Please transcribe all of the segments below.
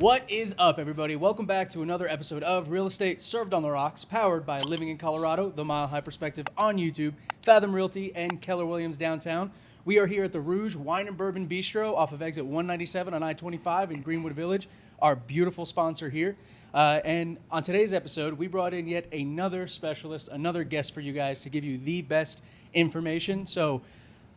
What is up, everybody? Welcome back to another episode of Real Estate Served on the Rocks, powered by Living in Colorado, The Mile High Perspective on YouTube, Fathom Realty, and Keller Williams downtown. We are here at the Rouge Wine Bourbon Bistro off of exit 197 on I-25 in Greenwood Village, our beautiful sponsor here. And on today's episode, we brought in yet another specialist, another guest for you guys to give you the best information. So,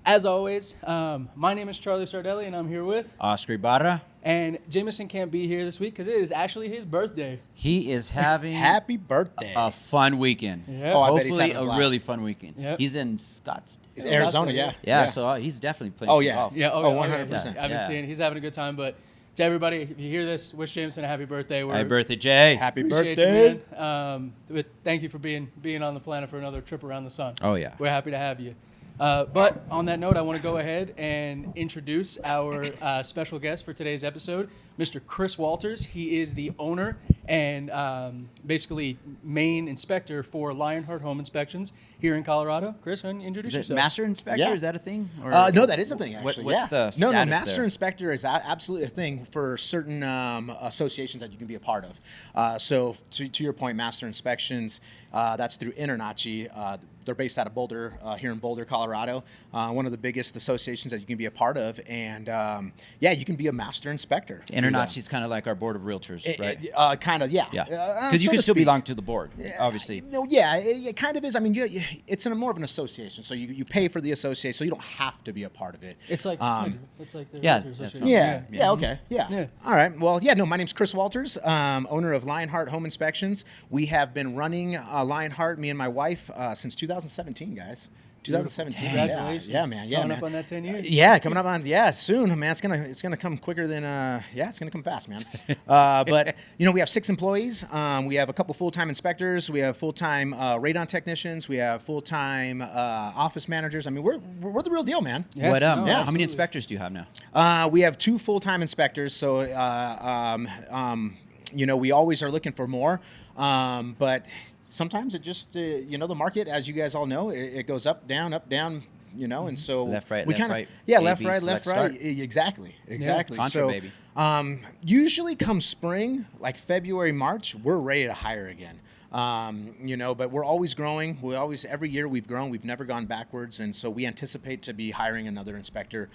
as always, my name is Charlie Sardelli, and I'm here with Oscar Ibarra. And Jameson can't be here this week because it is actually his birthday. He is having Happy birthday. a fun weekend. Yeah. Oh, I bet he's Hopefully having a a blast. really fun weekend. Yep. He's in Scottsdale. It's Arizona, yeah. Yeah, so he's definitely playing Oh, some yeah. golf. Yeah, Oh, yeah, 100%. I've been Yeah. seeing he's having a good time. But to everybody, if you hear this, wish Jameson a happy birthday. Happy birthday, Jay. Happy Appreciate birthday. you, man. But thank you for being on the planet for another trip around the sun. Oh, yeah. We're happy to have you. But on that note, I want to go ahead and introduce our special guest for today's episode, Mr. Chris Walters. He is the owner and basically main inspector for Lionheart Home Inspections here in Colorado. Chris, why don't you introduce Is it yourself? Master Inspector? Yeah. Is that a thing? Or No, that is a thing, actually. What's yeah. the status No, Master there? Inspector is absolutely a thing for certain associations that you can be a part of. So to your point, Master Inspections, that's through Internachi. They're based out of Boulder, here in Boulder, Colorado. One of the biggest associations that you can be a part of. And yeah, you can be a Master Inspector. Internachi's kind of like our board of realtors, right? Kind of, yeah. Yeah. Because you so can to still speak. belong to the board, obviously. No, yeah, it kind of is. I mean, it's more of an association, so you pay for the association, so you don't have to be a part of it. It's like it's like the yeah, Realtors that's Association. Yeah, okay, yeah. Yeah. All right, well, yeah, no, my name's Chris Walters, owner of Lionheart Home Inspections. We have been running Lionheart, me and my wife, since 2017, guys. 2017. Congratulations. Yeah, man. Yeah, Coming man. up on that 10 years. Yeah, coming up on soon, man. It's gonna come quicker than it's gonna come fast, man. But we have 6 employees. We have a couple full-time inspectors. We have full-time radon technicians. We have full-time office managers. I mean, we're the real deal, man. Yeah, What, no, how many absolutely. inspectors do you have now? We have 2 full-time inspectors, so we always are looking for more, but sometimes it just the market, as you guys all know, it goes up, down, and so Left, right, we left, kinda, right, yeah, A, left, B, right, select, left, right, start. exactly. Contra, So, baby. usually come spring, like February, March, we're ready to hire again. But we're always growing. Every year we've grown. We've never gone backwards. And so we anticipate to be hiring another inspector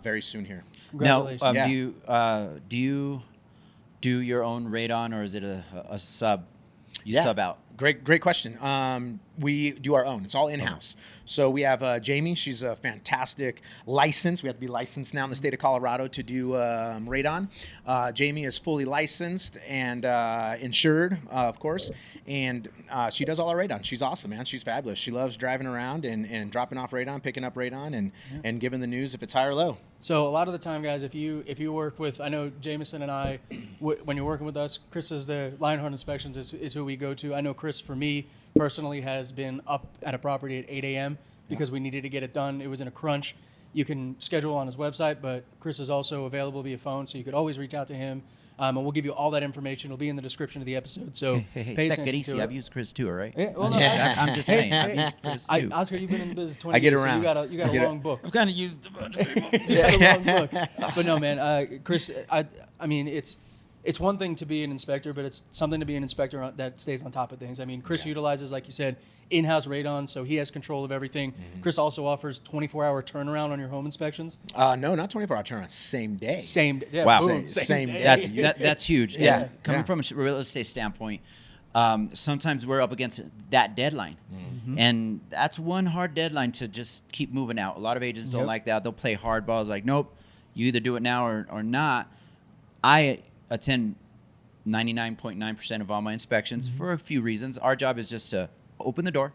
very soon here. Now, Congratulations. Yeah. do you do your own radon, or is it a sub? You sub out. Great question. We do our own. It's all in-house. So we have Jamie. She's a fantastic license. We have to be licensed now in the state of Colorado to do radon. Jamie is fully licensed and insured, of course. And she does all our radon. She's awesome, man. She's fabulous. She loves driving around and dropping off radon, picking up radon, and giving the news if it's high or low. So a lot of the time, guys, if you work with, I know Jameson and I, when you're working with us, Chris is the Lionheart Inspections is who we go to. I know Chris, for me personally, has been up at a property at 8 a.m. because we needed to get it done. It was in a crunch. You can schedule on his website, but Chris is also available via phone, so you could always reach out to him. And we'll give you all that information. It'll be in the description of the episode. So Hey, pay take attention it easy. to it. I've used Chris too, all right? Yeah, well, no, I'm just saying. I've used Chris too. Oscar, you've been in the business 20 I get years, around. so you got a long book. I've kind of used a bunch of people. You got a long book. But no, man, Chris, I mean, it's one thing to be an inspector, but it's something to be an inspector that stays on top of things. I mean, Chris utilizes, like you said, in-house radon, so he has control of everything. Chris also offers 24-hour turnaround on your home inspections. No, not 24-hour turnaround. Same day. Yeah, Wow. boom, Same day. day. That's huge. Yeah. And coming from a real estate standpoint, sometimes we're up against that deadline. And that's one hard deadline to just keep moving out. A lot of agents don't like that. They'll play hardball. It's like, nope, you either do it now or not. I attend 99.9% of all my inspections for a few reasons. Our job is just to open the door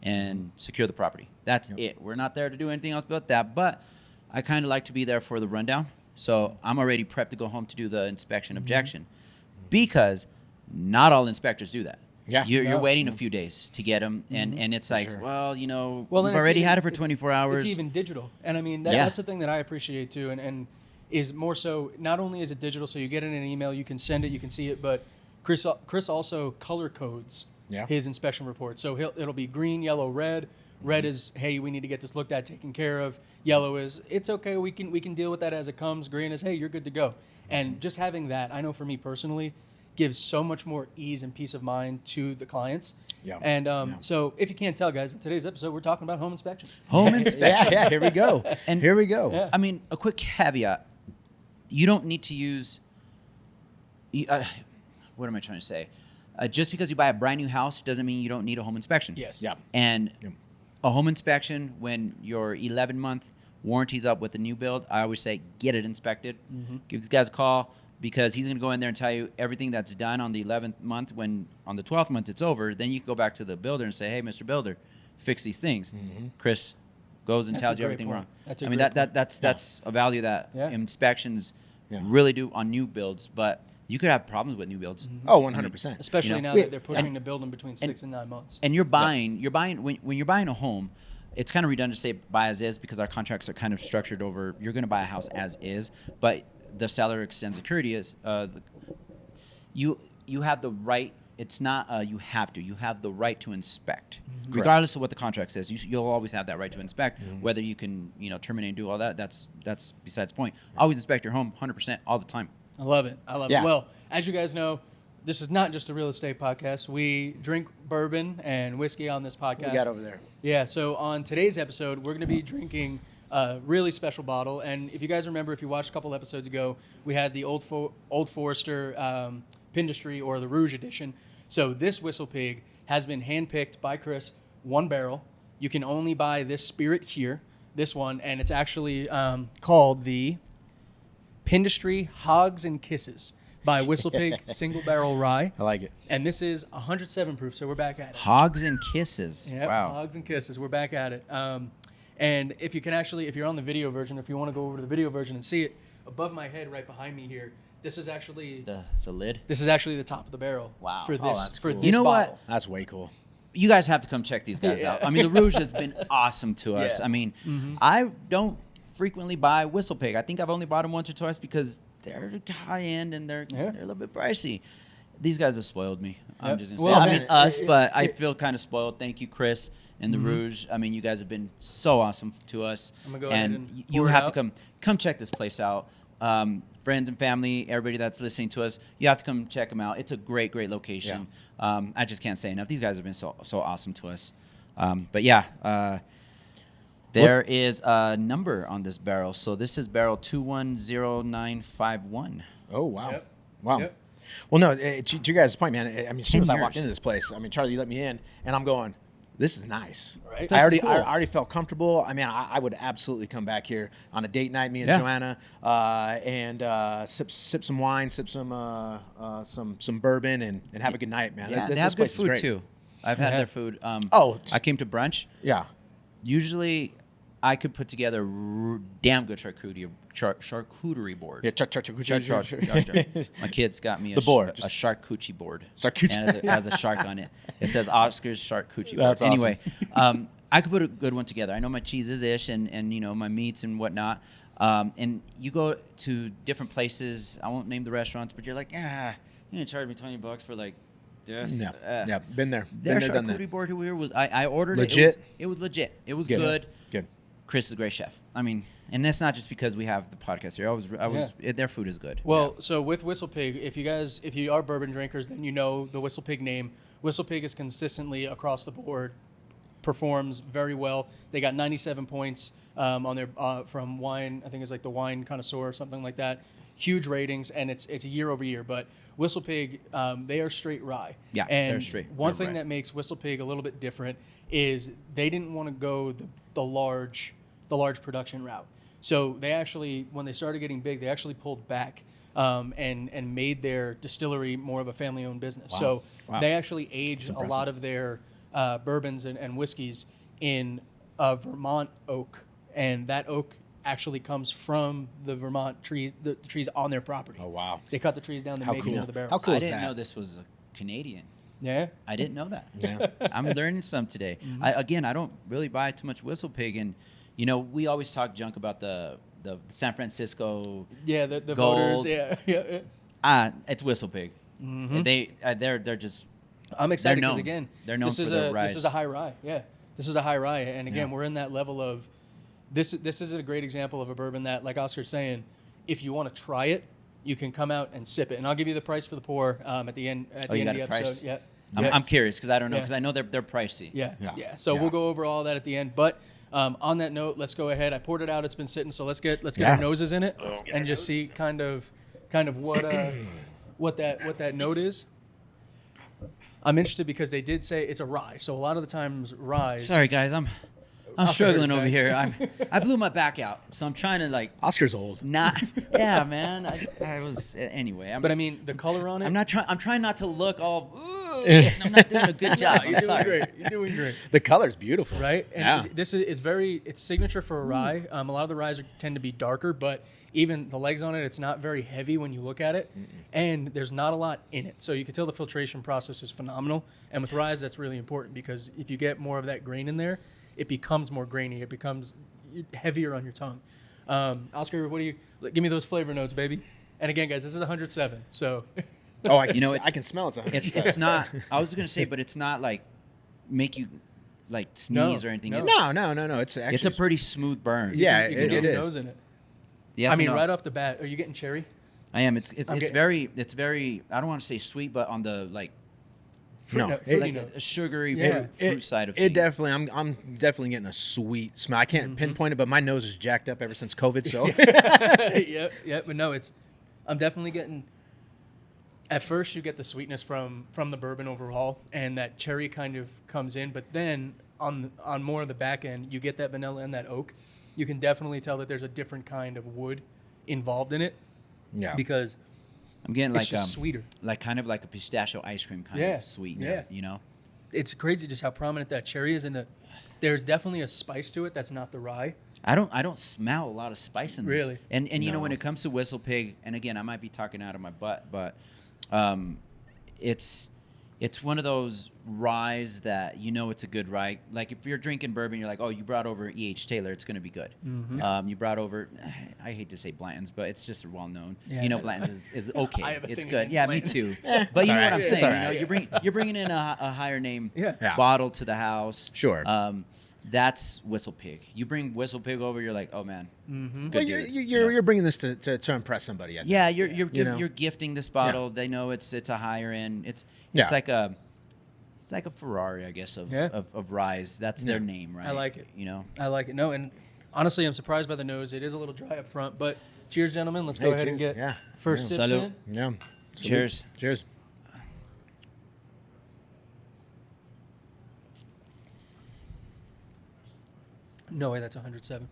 and secure the property. That's it. We're not there to do anything else but that. But I kind of like to be there for the rundown. So I'm already prepped to go home to do the inspection objection, because not all inspectors do that. Yeah. You're waiting a few days to get them, and it's like, Sure. well, Well, we've and already it's had it for even- 24 hours. It's even digital. And I mean, Yeah. that's the thing that I appreciate too. And is more so, not only is it digital, so you get it in an email, you can send it, you can see it, but Chris also color codes his inspection report. So it'll be green, yellow, red, Red is, hey, we need to get this looked at, taken care of. Yellow is, it's okay, we can deal with that as it comes. Green is, hey, you're good to go. And just having that, I know for me personally, gives so much more ease and peace of mind to the clients. Yeah. And so if you can't tell, guys, in today's episode, we're talking about home inspections. Home inspections. Yeah, here we go. And here we go. Yeah. I mean, a quick caveat: you don't need to use. What am I trying to say? Just because you buy a brand new house doesn't mean you don't need a home inspection. Yes. Yeah. And Yep. a home inspection, when your 11-month warranty's up with the new build, I always say get it inspected. Give these guys a call, because he's going to go in there and tell you everything that's done on the 11th month. When on the 12th month it's over, then you can go back to the builder and say, hey, Mr. Builder, fix these things. Chris goes and That's tells a you great everything point. wrong. That's a I mean, great that's a value that Yeah. inspections Yeah. really do on new builds, but you could have problems with new builds. Oh, 100%. Especially You know, now we- that they're pushing to build them between 6 and 9 months. And you're buying when you're buying a home, it's kind of redundant to say buy as is, because our contracts are kind of structured over you're going to buy a house as is, but the seller extends security is you have the right. It's not you have the right to inspect, regardless of what the contract says. You'll always have that right to inspect. Whether you can terminate and do all that, that's besides the point. Always inspect your home 100% all the time. I love it. I love Yeah. it. Well, as you guys know, this is not just a real estate podcast. We drink bourbon and whiskey on this podcast. What we got over there? Yeah, so on today's episode, we're going to be drinking a really special bottle. And if you guys remember, if you watched a couple episodes ago, we had the Old Forester Pindustry, or the Rouge edition. So this WhistlePig has been handpicked by Chris, 1 barrel. You can only buy this spirit here, this one, and it's actually called the Pindustry Hogs and Kisses by WhistlePig Single Barrel Rye. I like it. And this is 107 proof, so we're back at it. Hogs and kisses. Yep, Wow. Hogs and Kisses. We're back at it. And if you can actually, if you're on the video version, if you want to go over to the video version and see it, above my head, right behind me here, this is actually The lid. this is actually the top of the barrel. Wow. For Oh, this that's for cool. this You know what? bottle. That's way cool. You guys have to come check these guys Yeah. out. I mean, the Rouge has been awesome to us. Yeah. I mean, I don't frequently buy WhistlePig. I think I've only bought them once or twice because they're high end and they're a little bit pricey. These guys have spoiled me. I'm Yep. just gonna say. Well, I man, mean us, it- but I feel kind of spoiled. Thank you, Chris and the Rouge. I mean, you guys have been so awesome to us. I'm gonna go ahead and and you pour it have out. to come check this place out. Friends and family, everybody that's listening to us, you have to come check them out. It's a great location. I just can't say enough. These guys have been so awesome to us. But yeah, there is a number on this barrel. So this is barrel 210951. Oh, wow. Yep. Wow. Yep. Well, no, to your guys' point, man, I mean, as soon 10 as I walked years. into this place, I mean, Charlie, you let me in, and I'm going, this is nice. Right. I already, This is I cool. already felt comfortable. I mean, I would absolutely come back here on a date night, me and Yeah. Joanna, and sip some wine, sip some bourbon, and have a good night, man. Yeah, This they have good place is food great. too. I've had Yeah. their food. Oh. I came to brunch. Yeah. Usually, I could put together damn good charcuterie board. Yeah, Char- My kids got me The board, a just- charcuterie board. Charcuterie. And it has a shark on it. It says Oscar's charcuterie board. That's awesome. Anyway, I could put a good one together. I know my cheeses ish and my meats and whatnot. And you go to different places. I won't name the restaurants, but you're like, you're gonna charge me $20 for like this. Yeah. Yeah. Been there. Their Been there, done that. charcuterie board here was I ordered Legit? it. It was legit. It was Good. good. Good. Chris is a great chef. I mean, and that's not just because we have the podcast here. Their food is good. Well, so with WhistlePig, if you are bourbon drinkers, then you know the WhistlePig name. WhistlePig is consistently across the board performs very well. They got 97 points on their from wine. I think it's like the Wine Connoisseur or something like that. Huge ratings, and it's a year over year. But WhistlePig, they are straight rye. Yeah, and they're straight One red thing rye. that makes WhistlePig a little bit different is they didn't want to go the large production route. So they actually, when they started getting big, they actually pulled back and made their distillery more of a family-owned business. Wow. So Wow. they actually age a impressive. lot of their bourbons and whiskeys in Vermont oak, and that oak actually comes from the Vermont trees, the trees on their property. Oh, wow. They cut the trees down to How make cool. it into the barrels. How cool I is didn't that? know this was a Canadian. Yeah. I didn't know that. Yeah. I'm learning some today. I don't really buy too much WhistlePig, and we always talk junk about the San Francisco. Yeah, the Gold. voters. Yeah. It's WhistlePig. They're just I'm excited because known. again, They're known this for is their this is ryes. a high rye. Yeah. This is a high rye, and again, Yeah. we're in that level of this. This is a great example of a bourbon that, like Oscar's saying, if you want to try it, you can come out and sip it. And I'll give you the price for the pour at the end. At the you end of got the a episode. price? Yeah. I'm curious because I don't know Yeah. because I know they're pricey. Yeah. Yeah. So Yeah. we'll go over all that at the end. But on that note, let's go ahead. I poured it out. It's been sitting. So let's get Yeah. our noses in it and just see kind of what that note is. I'm interested because they did say it's a rye. So a lot of the times rye. Sorry guys, I'm Oscar struggling hurt over his here. I blew my back out, so I'm trying to like Oscar's old. not. Yeah, man. I was anyway. But I mean, the color on it. I'm not trying. I'm trying not to look all. I'm not doing a good job. You're I'm doing sorry. great. You're doing great. The color's beautiful. Right? And Yeah. this is it's signature for a rye. A lot of the ryes tend to be darker, but even the legs on it, it's not very heavy when you look at it. And there's not a lot in it. So you can tell the filtration process is phenomenal. And with ryes, that's really important because if you get more of that grain in there, it becomes more grainy. It becomes heavier on your tongue. Oscar, give me those flavor notes, baby. And again, guys, this is 107. So Oh, I it's- can smell it's 100%. It's not. I was gonna say, but it's not like make you like sneeze or anything. no. No. It's actually It's a pretty smooth burn. Yeah, you can it get your is. nose in it. The I mean, ethanol- right off the bat, are you getting cherry? I am. It's getting- very. I don't want to say sweet, but on the like No, fruity like note. a sugary Yeah. fruit side of things. It definitely. I'm definitely getting a sweet smell. I can't pinpoint it, but my nose is jacked up ever since COVID. So Yep. But no, I'm definitely getting. At first, you get the sweetness from the bourbon overall, and that cherry kind of comes in. But then on more of the back end, you get that vanilla and that oak. You can definitely tell that there's a different kind of wood involved in it yeah. because I'm getting it's like just sweeter. like kind of like a pistachio ice cream kind Yeah, of sweet. yeah. You know. It's crazy just how prominent that cherry is, and there's definitely a spice to it that's not the rye. I don't smell a lot of spice in this. Really? And you know No. when it comes to WhistlePig, and again I might be talking out of my butt, but it's one of those ryes that you know it's a good rye. Like if you're drinking bourbon, you're like, oh, you brought over E.H. Taylor, it's going to be good. You brought over, I hate to say Blanton's, but it's just well known. Yeah. You know, Blanton's is okay. I have a It's thing good. against Yeah, me Blanton's. too. It's But you know all what right. I'm It's saying. all You know, right. you're bringing in a higher name Yeah. bottle to the house. Sure. That's WhistlePig. You bring WhistlePig over, you're like, oh man. Good Well, dude. you're bringing this to impress somebody. I think. Yeah, you're You know? you're gifting this bottle. They know it's a higher end. It's Yeah. like a Ferrari, I guess, of Yeah. of ryes. That's their name, right? I like it. You know. I like it. No, and honestly, I'm surprised by the nose. It is a little dry up front, but cheers, gentlemen. Let's go Hey, ahead and cheers. get Yeah. first Yeah. sips Salud. in. Yeah. Cheers. Cheers. No way, that's 107.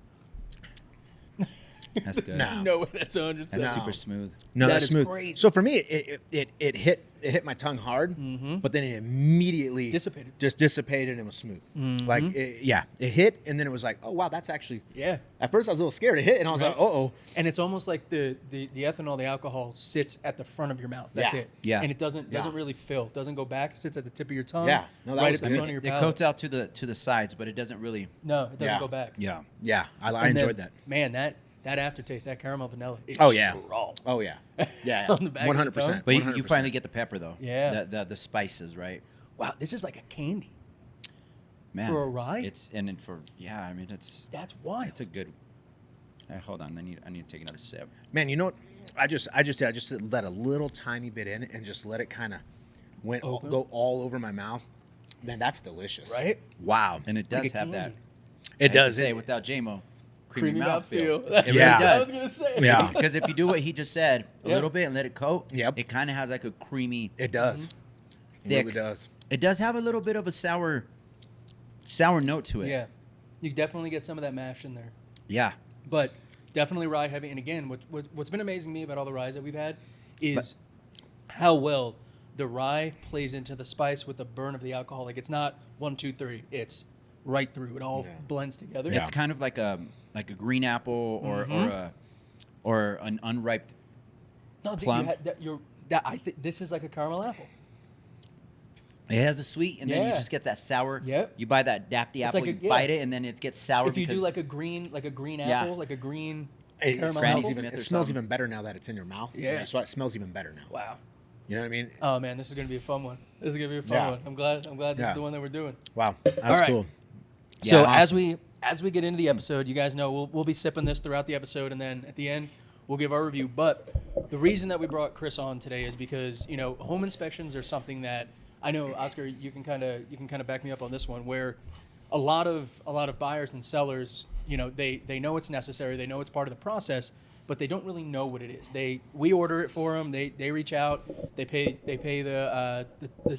That's good. Nah. No way, that's 107. That's No. super smooth. No, That that's is smooth. crazy. So for me, it hit my tongue hard, but then it immediately Dissipated. just dissipated and was smooth. Like it hit, and then it was like, oh wow, that's actually. Yeah. At first, I was a little scared. It hit, and I was Right. like, oh. And it's almost like the ethanol, the alcohol sits at the front of your mouth. That's Yeah. it. Yeah. And it doesn't really fill. It doesn't go back. It sits at the tip of your tongue. Yeah. No, that right was at the good. front of your It palate. coats out to the sides, but it doesn't really. No, it doesn't Yeah. go back. Yeah. Yeah, I And enjoyed then, that. Man, that aftertaste, that caramel vanilla is Oh yeah. strong. Oh yeah. Yeah. On the back of the 100%. tongue. But you 100%. finally get the pepper though. Yeah. The spices, right? Wow, this is like a candy. Man. For a rye? It's and then for I mean it's Wild. it's a good. Hold on, I need to take another sip. Man, you know what? I just let a little tiny bit in and just let it kind of Open? go all over my mouth. Man, that's delicious. Right? Wow. And it Like does a have that. candy. It I hate to does. say It, without JMO. Creamy mouthfeel. mouthfeel. That's It really Yeah. what I was does. gonna say. Yeah. Because if you do what he just said, a Yeah. little bit and let it coat, Yep. it kind of has like a creamy, it does. thick. It really does. It does have a little bit of a sour note to it. Yeah. You definitely get some of that mash in there. Yeah. But definitely rye heavy. And again, what's been amazing to me about all the ryes that we've had is how well the rye plays into the spice with the burn of the alcohol. Like it's not 1, 2, 3. It's right through. It all blends together. Yeah. It's kind of like a green apple or an unripe. No, I think plum. you had I think this is like a caramel apple. It has a sweet, and then you Yeah. just get that sour. Yep. You buy that Daffy It's apple, like a- you yeah. bite it, and then it gets sour. If you do because- like a green Yeah. apple, like a green It caramel Granny apple. Smith or it smells something. even better now that it's in your mouth. Yeah. So it smells even better now. Wow. You know what I mean? Oh man, this is gonna be a fun one. This is gonna be a fun Yeah. one. I'm glad this Yeah. is the one that we're doing. Wow. That's All right. cool. So Yeah, awesome. as we get into the episode, you guys know we'll be sipping this throughout the episode, and then at the end we'll give our review. But the reason that we brought Chris on today is because home inspections are something that I know, Oscar, you can kind of back me up on this one, where a lot of buyers and sellers, they know it's necessary, they know it's part of the process, but they don't really know what it is. We order it for them. They reach out, they pay the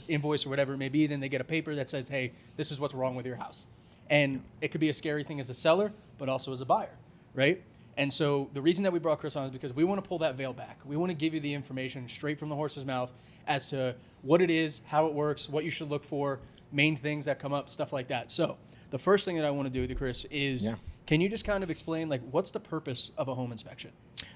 invoice or whatever it may be. Then they get a paper that says, hey, this is what's wrong with your house. And it could be a scary thing as a seller, but also as a buyer, right? And so the reason that we brought Chris on is because we want to pull that veil back. We want to give you the information straight from the horse's mouth as to what it is, how it works, what you should look for, main things that come up, stuff like that. So the first thing that I want to do with you, Chris, is can you just kind of explain, like, what's the purpose of a home inspection?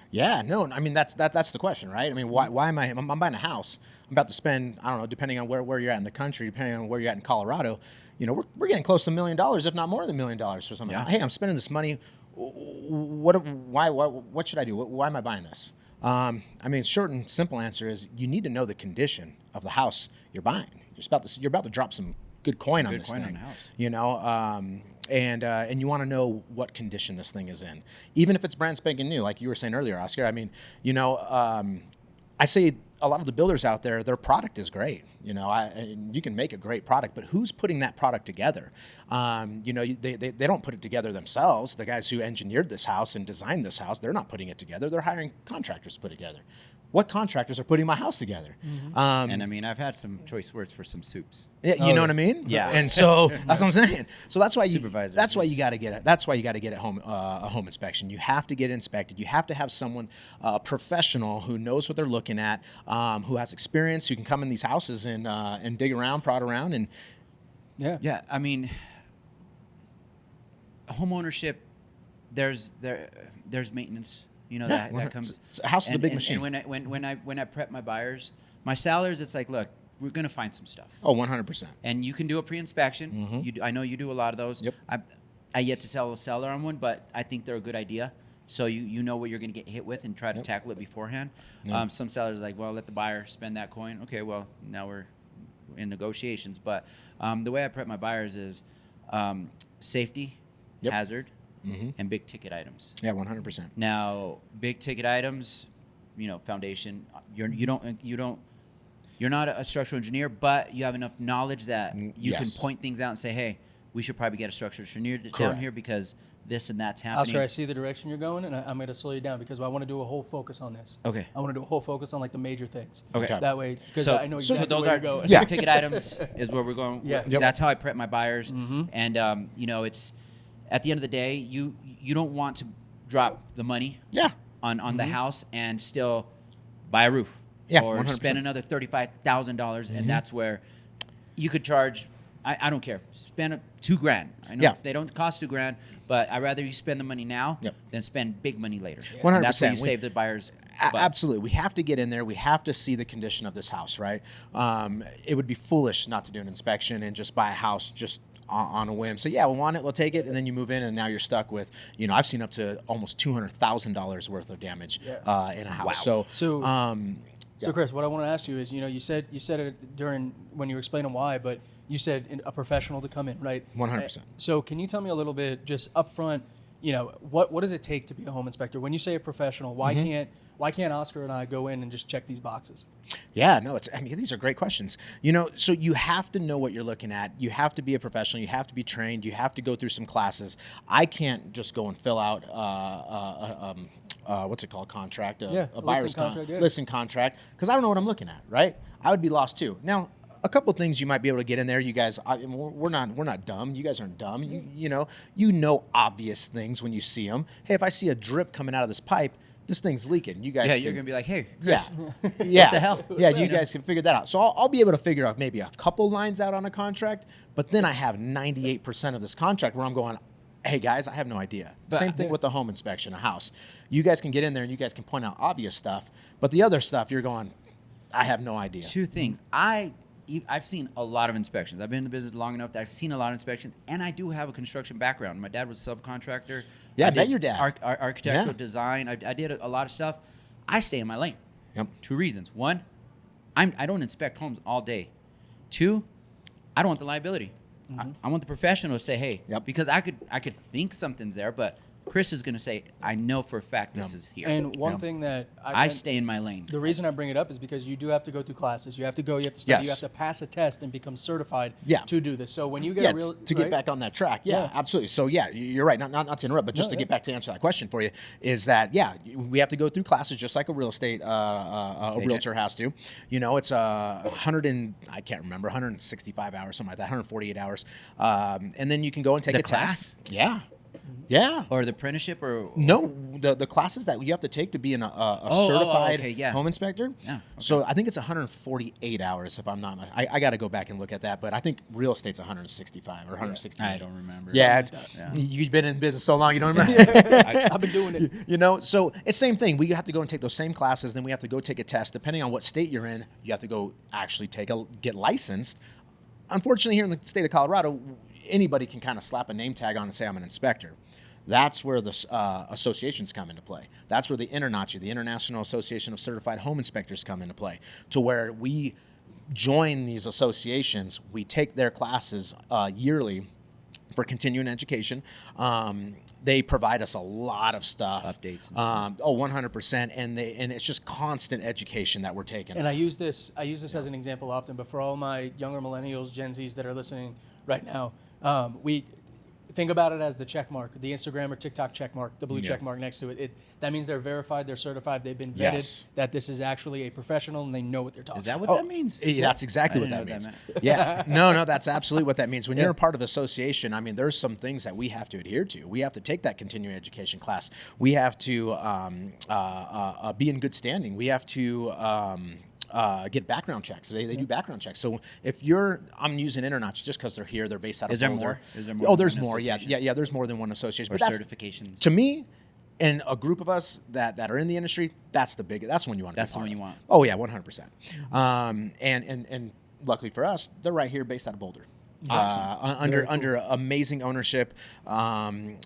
Yeah, no, I mean, that's the question, right? I mean, why am I'm buying a house. I'm about to spend, I don't know, depending on where you're at in the country, depending on where you're at in Colorado, we're getting close to $1 million, if not more than $1 million for something. Yeah. Hey, I'm spending this money. What should I do? Why am I buying this? I mean, short and simple answer is you need to know the condition of the house you're buying. You're about to drop some good coin on this thing. On the house. And you want to know what condition this thing is in, even if it's brand spanking new, like you were saying earlier, Oscar. I mean, I say a lot of the builders out there, their product is great. And you can make a great product, but who's putting that product together? They don't put it together themselves. The guys who engineered this house and designed this house, they're not putting it together. They're hiring contractors to put it together. What contractors are putting my house together? Mm-hmm. And I mean, I've had some choice words for some soups. Yeah, you know what I mean? Yeah. And so that's what I'm saying. So that's why Supervisor. That's why you got to get it. That's why you got to get a home inspection. You have to get it inspected. You have to have someone, a professional who knows what they're looking at, who has experience, who can come in these houses and dig around, prod around, and Yeah. I mean, home ownership. There's maintenance. That comes. A house is a big machine. And when I prep my buyers, my sellers, it's like, look, we're gonna find some stuff. Oh, 100%. And you can do a pre-inspection. Mm-hmm. I know you do a lot of those. Yep. I yet to sell a seller on one, but I think they're a good idea. So you know what you're gonna get hit with and try to tackle it beforehand. Yep. Some sellers are like, well, let the buyer spend that coin. Okay, well now we're in negotiations. But the way I prep my buyers is safety, hazard. Mm-hmm. And big ticket items. Yeah, 100%. Now, big ticket items, foundation. You're not a structural engineer, but you have enough knowledge that you can point things out and say, hey, we should probably get a structural engineer down here because this and that's happening. Oscar, I see the direction you're going, and I'm going to slow you down because I want to do a whole focus on this. Okay. I want to do a whole focus on, like, the major things. Okay. That way, because I know exactly those where are you're going. big ticket items is where we're going. Yeah. Yep. That's how I prep my buyers. Mm-hmm. And, it's at the end of the day, you don't want to drop the money on the house and still buy a roof. Yeah, or 100%. spend another $35,000, and that's where you could charge. I don't care. Spend $2,000. I know they don't cost $2,000, but I'd rather you spend the money now than spend big money later. 100%. And that's where you save the buyers. Absolutely. We have to get in there. We have to see the condition of this house, right? It would be foolish not to do an inspection and just buy a house just on a whim. So we want it, we'll take it, and then you move in, and now you're stuck with, I've seen up to almost $200,000 worth of damage in a house. Wow. So Chris, what I want to ask you is, you said it during when you were explaining why, but you said a professional to come in, right? 100%. So can you tell me a little bit, just up front, what does it take to be a home inspector? When you say a professional, why can't Oscar and I go in and just check these boxes? Yeah, no, these are great questions. So you have to know what you're looking at. You have to be a professional. You have to be trained. You have to go through some classes. I can't just go and fill out what's it called? Contract, a buyer's listing contract, because I don't know what I'm looking at, right? I would be lost too. Now, a couple things you might be able to get in there. You guys, we're not dumb. You guys aren't dumb. You know obvious things when you see them. Hey, if I see a drip coming out of this pipe, this thing's leaking. You guys, you're gonna be like, hey, Chris, what the hell? Yeah, you guys can figure that out. So I'll be able to figure out maybe a couple lines out on a contract, but then I have 98% of this contract where I'm going, hey guys, I have no idea. Same thing with the home inspection, a house. You guys can get in there and you guys can point out obvious stuff, but the other stuff you're going, I have no idea. Two things. I've seen a lot of inspections. I've been in the business long enough that I've seen a lot of inspections, and I do have a construction background. My dad was a subcontractor. Yeah, I bet your dad. Architectural design. I did a lot of stuff. I stay in my lane. Yep. 2 reasons. 1, I don't inspect homes all day. 2, I don't want the liability. I want the professional to say, hey, Yep. because I could think something's there, but Chris is going to say, I know for a fact this is here. And one thing that I stay in my lane. The reason I bring it up is because you do have to go through classes. You have to study. Yes. You have to pass a test and become certified Yeah. to do this. So when you get to get back on that track. Yeah, Yeah. absolutely. So yeah, you're right. Not to interrupt, but just to get back to answer that question for you is that, we have to go through classes just like a real estate, a realtor has to. You know, it's 165 hours, something like that, 148 hours. And then you can go and take The a class? test. Yeah. Yeah. Or the apprenticeship, or No, the classes that you have to take to be a certified okay, yeah. home inspector. Yeah, okay. So I think it's 148 hours if I'm not. I got to go back and look at that, but I think real estate's 165 or 168. I don't remember. Yeah, you've been in business so long, you don't remember. I've been doing it. You know, so it's same thing. We have to go and take those same classes. Then we have to go take a test. Depending on what state you're in, you have to go actually get licensed. Unfortunately, here in the state of Colorado, anybody can kind of slap a name tag on and say I'm an inspector. That's where the associations come into play. That's where the INTRNACHI, the International Association of Certified Home Inspectors, come into play, to where we join these associations. We take their classes yearly for continuing education. They provide us a lot of stuff. Updates and stuff. 100%. And it's just constant education that we're taking. And I use this as an example often, but for all my younger millennials, Gen Zs that are listening right now, we think about it as the check mark, the Instagram or TikTok check mark, the blue check mark next to it. That means they're verified, they're certified, they've been vetted, Yes. that this is actually a professional and they know what they're talking Is that about. what that means? Yeah, that's exactly I what didn't that know means. what that Yeah, no, that's absolutely what that means. When you're a part of association, I mean, there's some things that we have to adhere to. We have to take that continuing education class. We have to be in good standing. We have to get background checks. They do background checks. So if I'm using INTRNACHI just because they're here, they're based out of Is there Boulder. more? Is there more Oh, than there's one more. Yeah, association? yeah. There's more than one association. Or But that's, certifications? to me, and a group of us that are in the industry, that's the one you want to be That's the part one of. you want. Oh yeah, 100%. And luckily for us, they're right here, based out of Boulder. Awesome. Under amazing ownership, and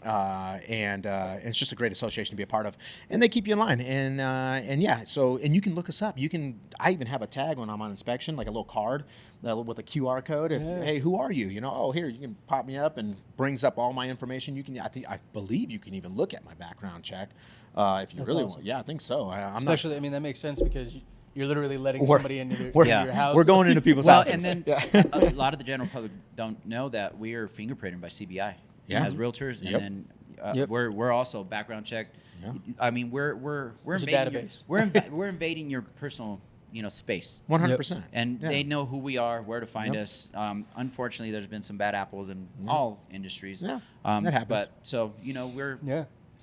it's just a great association to be a part of. And they keep you in line, and you can look us up. I even have a tag when I'm on inspection, like a little card with a QR code. Hey, who are you? You know, oh, here, you can pop me up, and brings up all my information. You can, I believe you can even look at my background check if you That's really awesome. want. Yeah, I think so. Especially, I mean, that makes sense because you're literally letting somebody into we're, your house. We're going into people's Well, houses. and then a lot of the general public don't know that we are fingerprinted by CBI as realtors, Yep. and then we're also background checked. Yeah. I mean, we're There's a invading database. we're invading your personal space. 100%. And Yeah. they know who we are, where to find Yep. us. Unfortunately, there's been some bad apples in all industries. Yeah, that happens. But so we're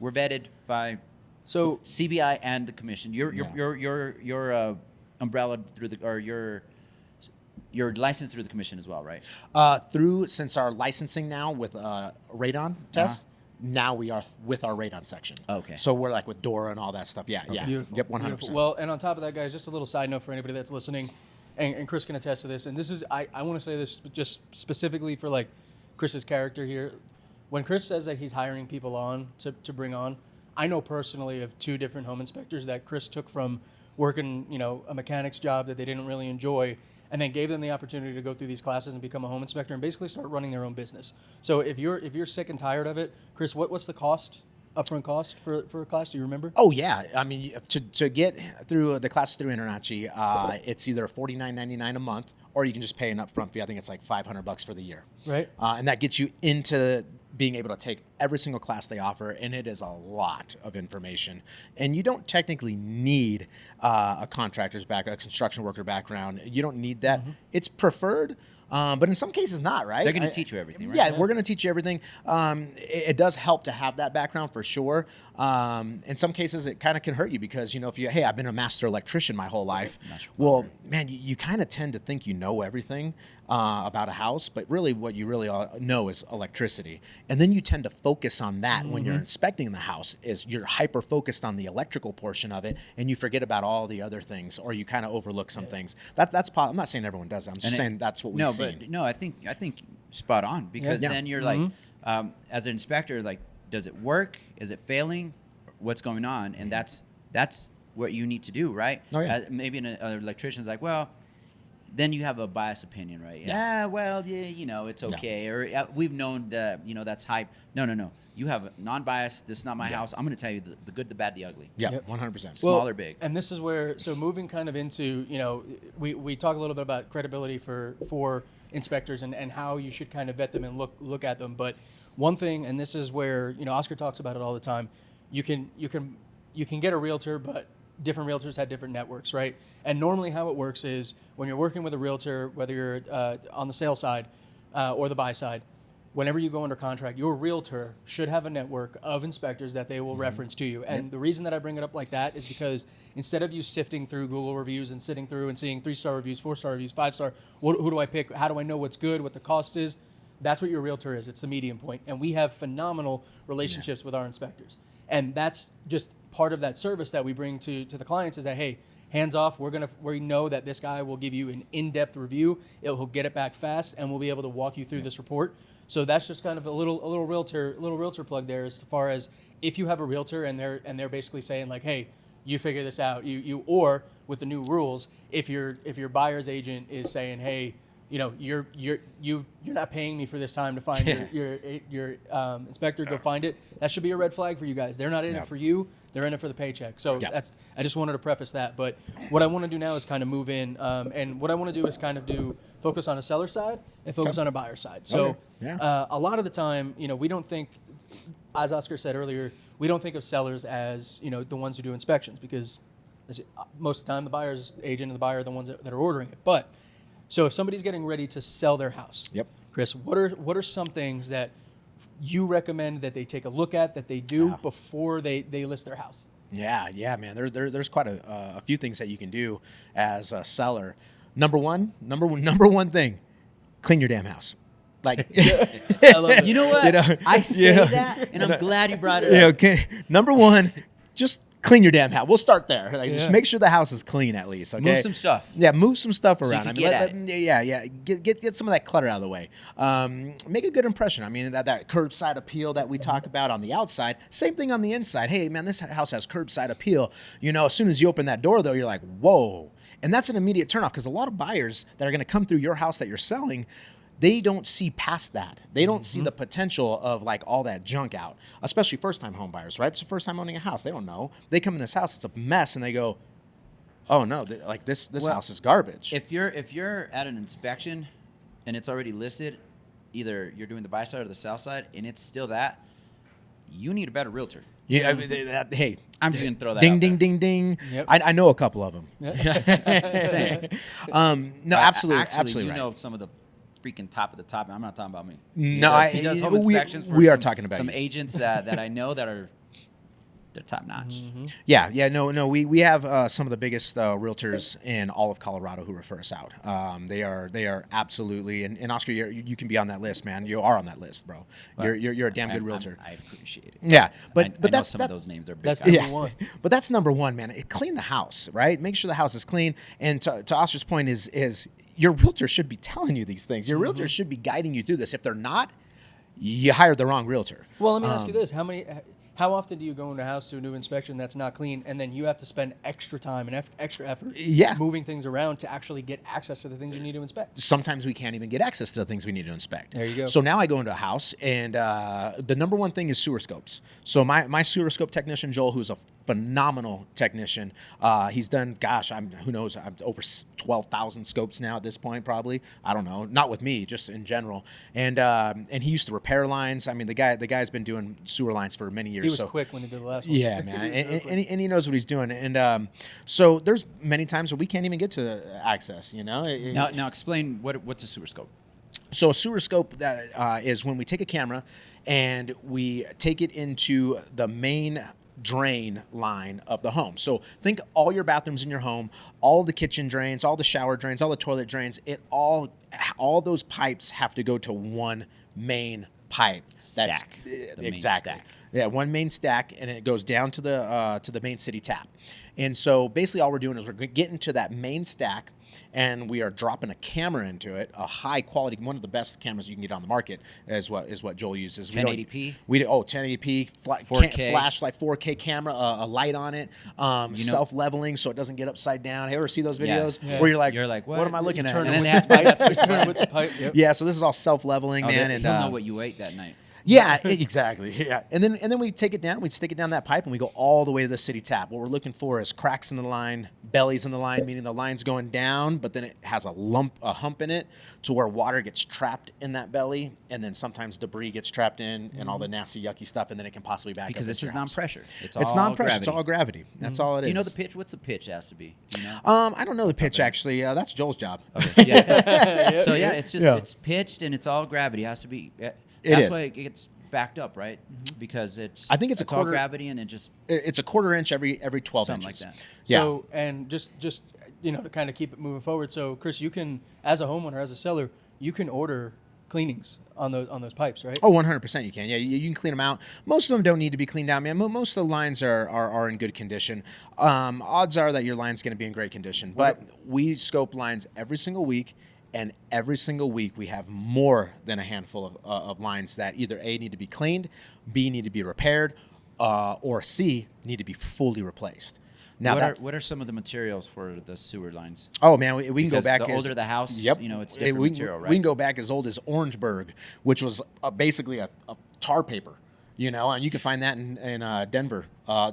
vetted by So CBI and the commission. You're umbrella through you're licensed through the commission as well, right? Since our licensing now with radon tests, now we are with our radon section. Okay. So we're like with DORA and all that stuff. Yeah, yeah. Beautiful. Yep, 100%. Beautiful. Well, and on top of that, guys, just a little side note for anybody that's listening, and Chris can attest to this. And this is, I want to say this just specifically for like Chris's character here. When Chris says that he's hiring people on to bring on, I know personally of 2 different home inspectors that Chris took from working, a mechanic's job that they didn't really enjoy, and then gave them the opportunity to go through these classes and become a home inspector and basically start running their own business. So if you're sick and tired of it, Chris, what's the upfront cost for a class? Do you remember? Oh yeah, I mean, to get through the classes through INTRNACHI, it's either $49.99 a month, or you can just pay an upfront fee. I think it's like $500 for the year. Right. And that gets you into being able to take every single class they offer, and it is a lot of information. And you don't technically need a contractor's background, a construction worker background. You don't need that. Mm-hmm. It's preferred. But in some cases not, right? They're going to teach you everything, right? Yeah, we're going to teach you everything. It does help to have that background for sure. In some cases, it kind of can hurt you because, hey, I've been a master electrician my whole life. Well, man, you kind of tend to think you know everything about a house, but really what you really know is electricity. And then you tend to focus on that when you're inspecting the house, is you're hyper focused on the electrical portion of it, and you forget about all the other things, or you kind of overlook some things. That's I'm not saying everyone does that. I'm just saying that's what we've seen. I think spot on, because then you're like, as an inspector, like, does it work? Is it failing? What's going on? And that's what you need to do, right? Oh, yeah. Maybe an electrician's like, well, then you have a biased opinion, right? Yeah, well, yeah, you know, it's okay. Or we've known that, you know, that's hype. No. You have non-biased. This is not my house. I'm going to tell you the good, the bad, the ugly. Yeah, 100%. Small or big. And this is where, so moving kind of into, you know, we talk a little bit about credibility for inspectors and how you should kind of vet them and look at them. But one thing, and this is where, you know, Oscar talks about it all the time, you can get a realtor, but different realtors have different networks, right? And normally how it works is when you're working with a realtor, whether you're on the sale side or the buy side, whenever you go under contract, your realtor should have a network of inspectors that they will reference to you. And the reason that I bring it up like that is because instead of you sifting through Google reviews and sitting through and seeing 3-star reviews, 4-star reviews, 5-star, who do I pick? How do I know what's good, what the cost is? That's what your realtor is. It's the medium point. And we have phenomenal relationships with our inspectors. And that's just part of that service that we bring to the clients is that, hey, hands off, we know that this guy will give you an in-depth review. He'll get it back fast, and we'll be able to walk you through this report. So that's just kind of a little realtor plug there as far as if you have a realtor and they're basically saying like, hey, you figure this out. You or with the new rules, if your buyer's agent is saying, hey, you know, you're not paying me for this time to find your inspector, go find it. That should be a red flag for you guys. They're not in it for you. They're in it for the paycheck. So I just wanted to preface that. But what I want to do now is kind of move in. And what I want to do is kind of focus on a seller side and focus on a buyer side. So a lot of the time, you know, we don't think, as Oscar said earlier, we don't think of sellers as, you know, the ones who do inspections because most of the time the buyer's agent and the buyer are the ones that are ordering it. But so if somebody's getting ready to sell their house, Chris, what are some things that you recommend that they take a look at, that they do before they list their house? Yeah, man. There's quite a few things that you can do as a seller. Number one thing, clean your damn house. Like, I love it. You know what? You know, I say that, and I'm glad you brought it up. Okay. Number one, just clean your damn house. We'll start there. Like, just make sure the house is clean at least. Okay. Move some stuff. Yeah, move some stuff around. You can Get some of that clutter out of the way. Make a good impression. I mean, that curbside appeal that we talk about on the outside, same thing on the inside. Hey, man, this house has curbside appeal. You know, as soon as you open that door, though, you're like, whoa. And that's an immediate turnoff because a lot of buyers that are going to come through your house that you're selling, they don't see past that. They don't see the potential of like all that junk out, especially first-time home buyers, right? It's the first time owning a house. They don't know. They come in this house, it's a mess, and they go, "Oh no, like this house is garbage." If you're at an inspection and it's already listed, either you're doing the buy side or the sell side, and it's still that, you need a better realtor. Yeah, I mean, hey, I'm just gonna throw that. Ding, out ding, there. ding, ding. Yep. I know a couple of them. Same. No, absolutely, Actually, absolutely you right. know some of the freaking top of the top. I'm not talking about me. No, He does home we inspections for are talking about some you. agents that I know that are they're top notch. No. We have some of the biggest realtors in all of Colorado who refer us out. They are absolutely, and Oscar, you can be on that list, man. You are on that list, bro. Well, You're a damn good realtor. I appreciate it. Yeah, but I know that's some of those names are big. That's guys. number one. But that's number one, man. Clean the house, right? Make sure the house is clean. And to Oscar's point is your realtor should be telling you these things. Your realtor should be guiding you through this. If they're not, you hired the wrong realtor. Well, let me ask you this: how often do you go into a house to a new inspection that's not clean, and then you have to spend extra time and extra effort moving things around to actually get access to the things you need to inspect? Sometimes we can't even get access to the things we need to inspect. There you go. So now I go into a house, and the number one thing is sewer scopes. So my sewer scope technician, Joel, who's a phenomenal technician, he's done, who knows, over 12,000 scopes now at this point, probably. I don't know, not with me, just in general. And he used to repair lines. I mean, the guy's been doing sewer lines for many years. He was quick when he did the last one. Yeah, man, and he knows what he's doing. And so there's many times where we can't even get to access. You know. Now explain what's a sewer scope. So a sewer scope that is when we take a camera and we take it into the main drain line of the home. So think all your bathrooms in your home, all the kitchen drains, all the shower drains, all the toilet drains. All those pipes have to go to one main pipe. Stack. That's The main exactly. stack. Yeah, one main stack, and it goes down to the main city tap. And so basically all we're doing is we're getting to that main stack, and we are dropping a camera into it, a high quality, one of the best cameras you can get on the market is what Joel uses. 1080p? 1080p, 4K. flashlight, 4K camera, a light on it, self-leveling so it doesn't get upside down. Hey, ever see those videos where you're like, what am I looking at? Turn And it then with they have the pipe. Turn it with the pipe. Yep. Yeah, so this is all self-leveling, man. And he'll know what you ate that night. yeah, exactly. Yeah, and then we take it down. We stick it down that pipe, and we go all the way to the city tap. What we're looking for is cracks in the line, bellies in the line, meaning the line's going down, but then it has a hump in it, to where water gets trapped in that belly, and then sometimes debris gets trapped in, and all the nasty, yucky stuff, and then it can possibly back Because up this into is your house. non-pressure. It's non-pressure. It's all gravity. That's all it is. You know the pitch? What's the pitch has to be? You know? I don't know the pitch actually. That's Joel's job. Okay. Yeah. So yeah, it's just Yeah. it's pitched and it's all gravity. It has to be. That's is. why it gets backed up, right? Because I think it's a all quarter- gravity and it just It's a quarter inch every 12 something inches. like that. So, and just to kind of keep it moving forward. So, Chris, you can, as a homeowner, as a seller, you can order cleanings on those pipes, right? Oh, 100% you can. Yeah, you can clean them out. Most of them don't need to be cleaned out, man. Most of the lines are in good condition. Odds are that your line's going to be in great condition. But we scope lines every single week, and every single week we have more than a handful of lines that either A, need to be cleaned, B, need to be repaired, or C, need to be fully replaced. Now, what are some of the materials for the sewer lines? oh man, we can go Because back. the older the house, yep, it's different we, material, right? We can go back as old as Orangeburg, which was basically a tar paper. And you can find that in Denver,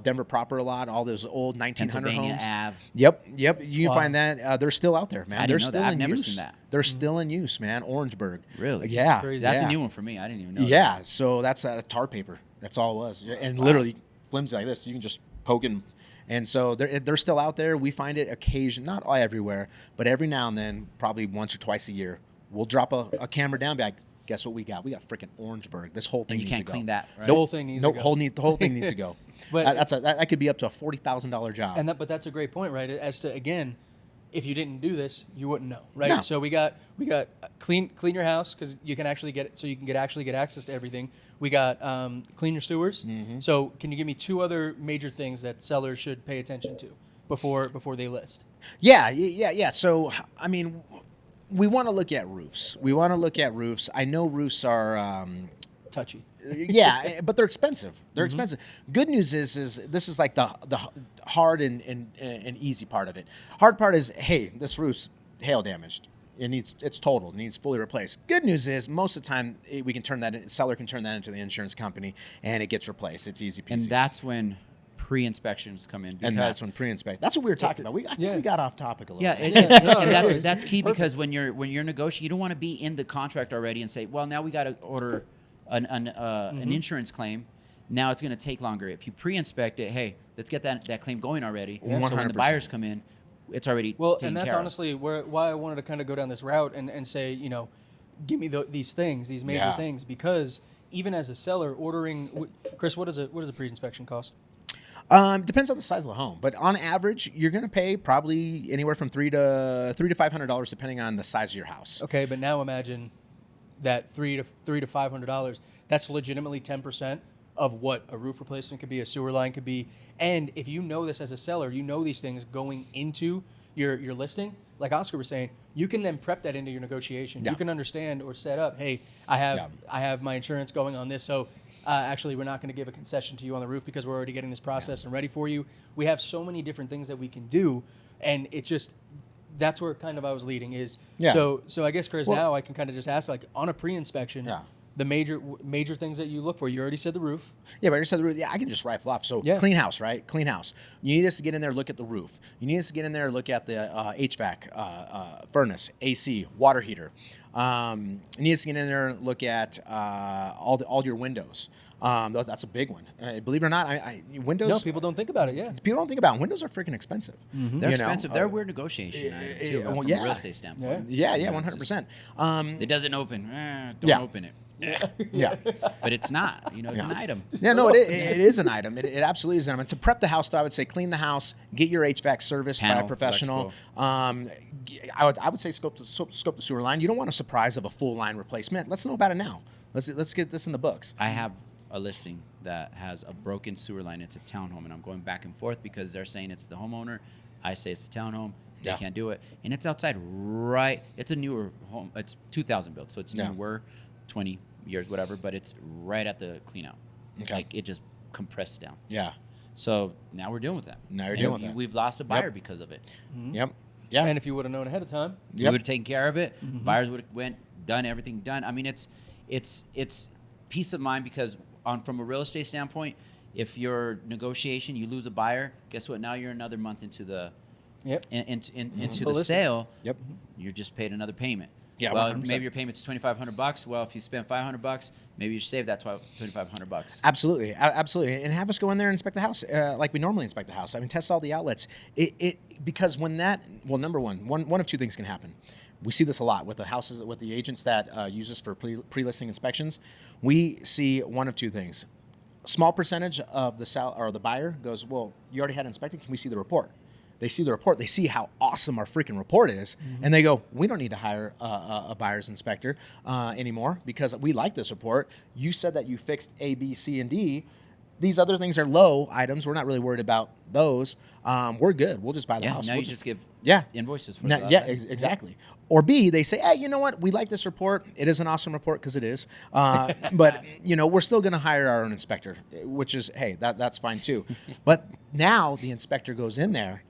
Denver proper a lot. All those old 1900 Pennsylvania homes. Ave. Yep. You can Wow. find that. They're still out there, man. I They're didn't know still that. I've in never use. seen that. They're still in use, man. Orangeburg. Really? Yeah. crazy. That's yeah. a new one for me. I didn't even know. Yeah. So that's tar paper. That's all it was. And literally flimsy like this. You can just poke and. And so they're still out there. We find it not all everywhere, but every now and then, probably once or twice a year, we'll drop a camera down, be like, guess what we got? We got freaking Orangeburg. This whole thing And you needs can't to go. clean that, right? The whole thing needs to go. The whole thing needs to go. But- that could be up to a $40,000 job. But that's a great point, right? As to, again, if you didn't do this, you wouldn't know, right? No. So we got clean your house, because you can actually get access to everything. We got clean your sewers. Mm-hmm. So can you give me two other major things that sellers should pay attention to before they list? Yeah. So, I mean, we want to look at roofs. I know roofs are, Touchy. yeah, but they're expensive. Expensive. Good news is this is like the hard and easy part of it. Hard part is, hey, this roof's hail damaged. It's totaled. It needs fully replaced. Good news is most of the time we can seller can turn that into the insurance company and it gets replaced. It's easy peasy. And that's when pre-inspections come in. Because, And that's when pre-inspect. That's what we were talking about. I think we got off topic a little yeah, bit. and that's key because when you're negotiating, you don't want to be in the contract already and say, well, now we got to order an insurance claim. Now it's going to take longer. If you pre-inspect it, hey, let's get that claim going already. So when the 100%. buyers come in, it's already taken And that's care of. honestly why I wanted to kind of go down this route and say, give me these things, these major things, because even as a seller ordering, Chris, what does a pre-inspection cost? Depends on the size of the home, but on average, you're going to pay probably anywhere from $300 to $500, depending on the size of your house. Okay, but now imagine that $300 to $500. That's legitimately 10% of what a roof replacement could be, a sewer line could be. And if you know this as a seller, you know these things going into your listing. Like Oscar was saying, you can then prep that into your negotiation. Yeah. You can understand or set up, hey, I have my insurance going on this, so actually we're not going to give a concession to you on the roof because we're already getting this processed and ready for you. We have so many different things that we can do, and it just that's where kind of I was leading is. Yeah. So I guess, Chris, Well, now I can kind of just ask, like, on a pre-inspection, Yeah. the major things that you look for. You already said the roof. Yeah, but I just said the roof. Yeah, I can just rifle off. So Yeah. clean house, right? Clean house. You need us to get in there, look at the roof. You need us to get in there, look at the HVAC, furnace, AC, water heater. You need us to get in there and look at all your windows. That's a big one. Believe it or not, windows. No, people don't think about it. Yeah. People don't think about it. Windows are freaking expensive. They're You know, expensive. They're a weird negotiation item too, well, from yeah. a real estate standpoint. Yeah, You know, 100%. It doesn't open. Don't Yeah. open it. Yeah. But it's not. It's an item. Yeah, no, it is an item. It absolutely is an item. To prep the house, though, I would say clean the house, get your HVAC serviced by a Panel, professional. I would say scope the sewer line. You don't want a surprise of a full line replacement. Let's know about it now. Let's get this in the books. I have a listing that has a broken sewer line. It's a townhome, and I'm going back and forth because they're saying it's the homeowner. I say it's the townhome. They Yeah. can't do it. And it's outside right. It's a newer home. It's 2000 built, so it's Yeah. newer, 20 years, whatever, but it's right at the clean out. Okay. Like it just compressed down. Yeah. So now we're dealing with that. Now you're And dealing with that. We've lost a buyer because of it. Yep. Yeah. And if you would have known ahead of time, We Yep. would have taken care of it. Buyers would have went, done everything done. I mean, it's peace of mind because from a real estate standpoint, if your negotiation, you lose a buyer, guess what? Now you're another month into the yep. into the Ballistic. sale. Yep. You're just paid another payment. Yeah, Well, 100%. maybe your payment's $2,500. Well, if you spend $500, maybe you save that $2,500. Absolutely, absolutely, and have us go in there and inspect the house like we normally inspect the house. I mean, test all the outlets. Because when number one of two things can happen. We see this a lot with the houses, with the agents that use us for pre-listing inspections. We see one of two things. Small percentage of the buyer goes, well, you already had it inspected. Can we see the report? They see the report. They see how awesome our freaking report is, and they go, we don't need to hire a buyer's inspector anymore because we like this report. You said that you fixed A, B, C, and D. These other things are low items. We're not really worried about those. We're good. We'll just buy the Yeah, house. now We'll you just give yeah. invoices for No, that. yeah, exactly. Or B, they say, hey, you know what? We like this report. It is an awesome report because it is. But, we're still going to hire our own inspector, which is, hey, that's fine too. But now the inspector goes in there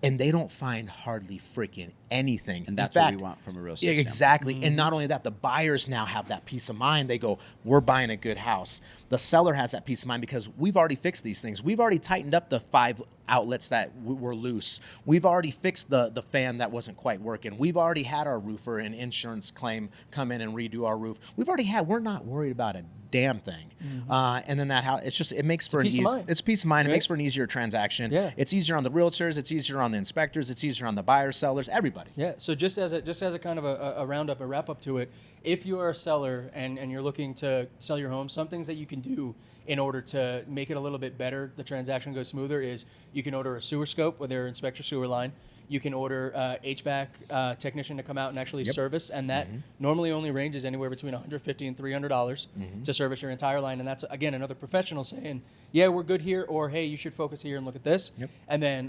and they don't find hardly freaking anything. And that's in what fact, we want from a real estate yeah, standpoint. exactly. And not only that, the buyers now have that peace of mind. They go, we're buying a good house. The seller has that peace of mind because we've already fixed these things. We've already tightened up the 5 outlets that were loose. We've already fixed the fan that wasn't quite working. We've already had our roofer and insurance claim come in and redo our roof. We're not worried about a damn thing. And then that house, it makes for peace of mind. It's peace of mind. Right? It makes for an easier transaction. Yeah. It's easier on the realtors. It's easier on the inspectors. It's easier on the buyers, sellers, everybody. Yeah. So just as a kind of a roundup, a wrap up to it, if you are a seller and you're looking to sell your home, some things that you can do in order to make it a little bit better, the transaction goes smoother, is you can order a sewer scope with their inspect your sewer line. You can order HVAC technician to come out and actually service, and that normally only ranges anywhere between $150 and $300 to service your entire line. And that's, again, another professional saying, yeah, we're good here, or hey, you should focus here and look at this. Yep. And then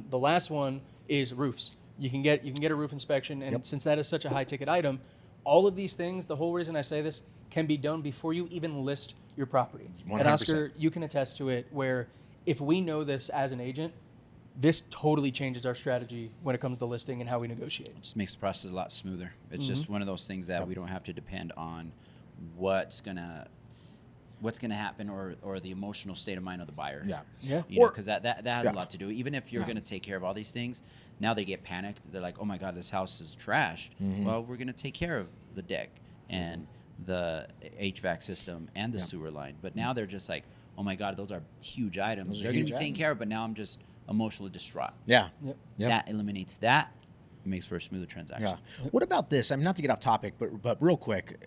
the last one is roofs. You can get a roof inspection, and since that is such a high ticket item, all of these things, the whole reason I say this, can be done before you even list your property. 100%. And Oscar, you can attest to it, where if we know this as an agent, this totally changes our strategy when it comes to listing and how we negotiate. It just makes the process a lot smoother. It's just one of those things that we don't have to depend on what's gonna happen or the emotional state of mind of the buyer. Yeah. Yeah. Because that has Yeah. a lot to do. Even if you're going to take care of all these things, now they get panicked. They're like, oh my God, this house is trashed. Well, we're going to take care of the deck and the HVAC system and the sewer line. But now they're just like, oh my God, those are huge items. Those are They're going to huge be taken items. care of, but now I'm just emotionally distraught. Yeah. Yep. Yep. That eliminates that. It makes for a smoother transaction. Yeah. What about this? I mean, not to get off topic, but real quick,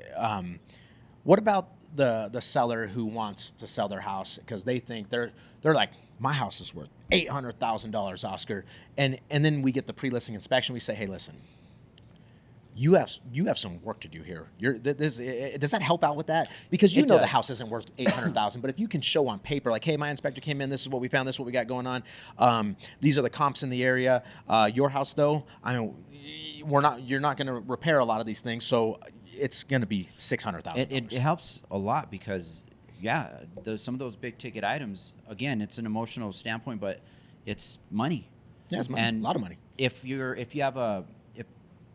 what about the seller who wants to sell their house because they think they're like, my house is worth $800,000, Oscar, and then we get the pre-listing inspection. We say, hey, listen, you have some work to do here. Does that help out with that? Because you It know the does. house isn't worth $800,000, but if you can show on paper, like, hey, my inspector came in, this is what we found, this is what we got going on. These are the comps in the area. Your house, though, you're not going to repair a lot of these things, so it's going to be $600,000. It helps a lot because, some of those big ticket items, again, it's an emotional standpoint, but it's money. Yeah, it's money. And A lot of money. If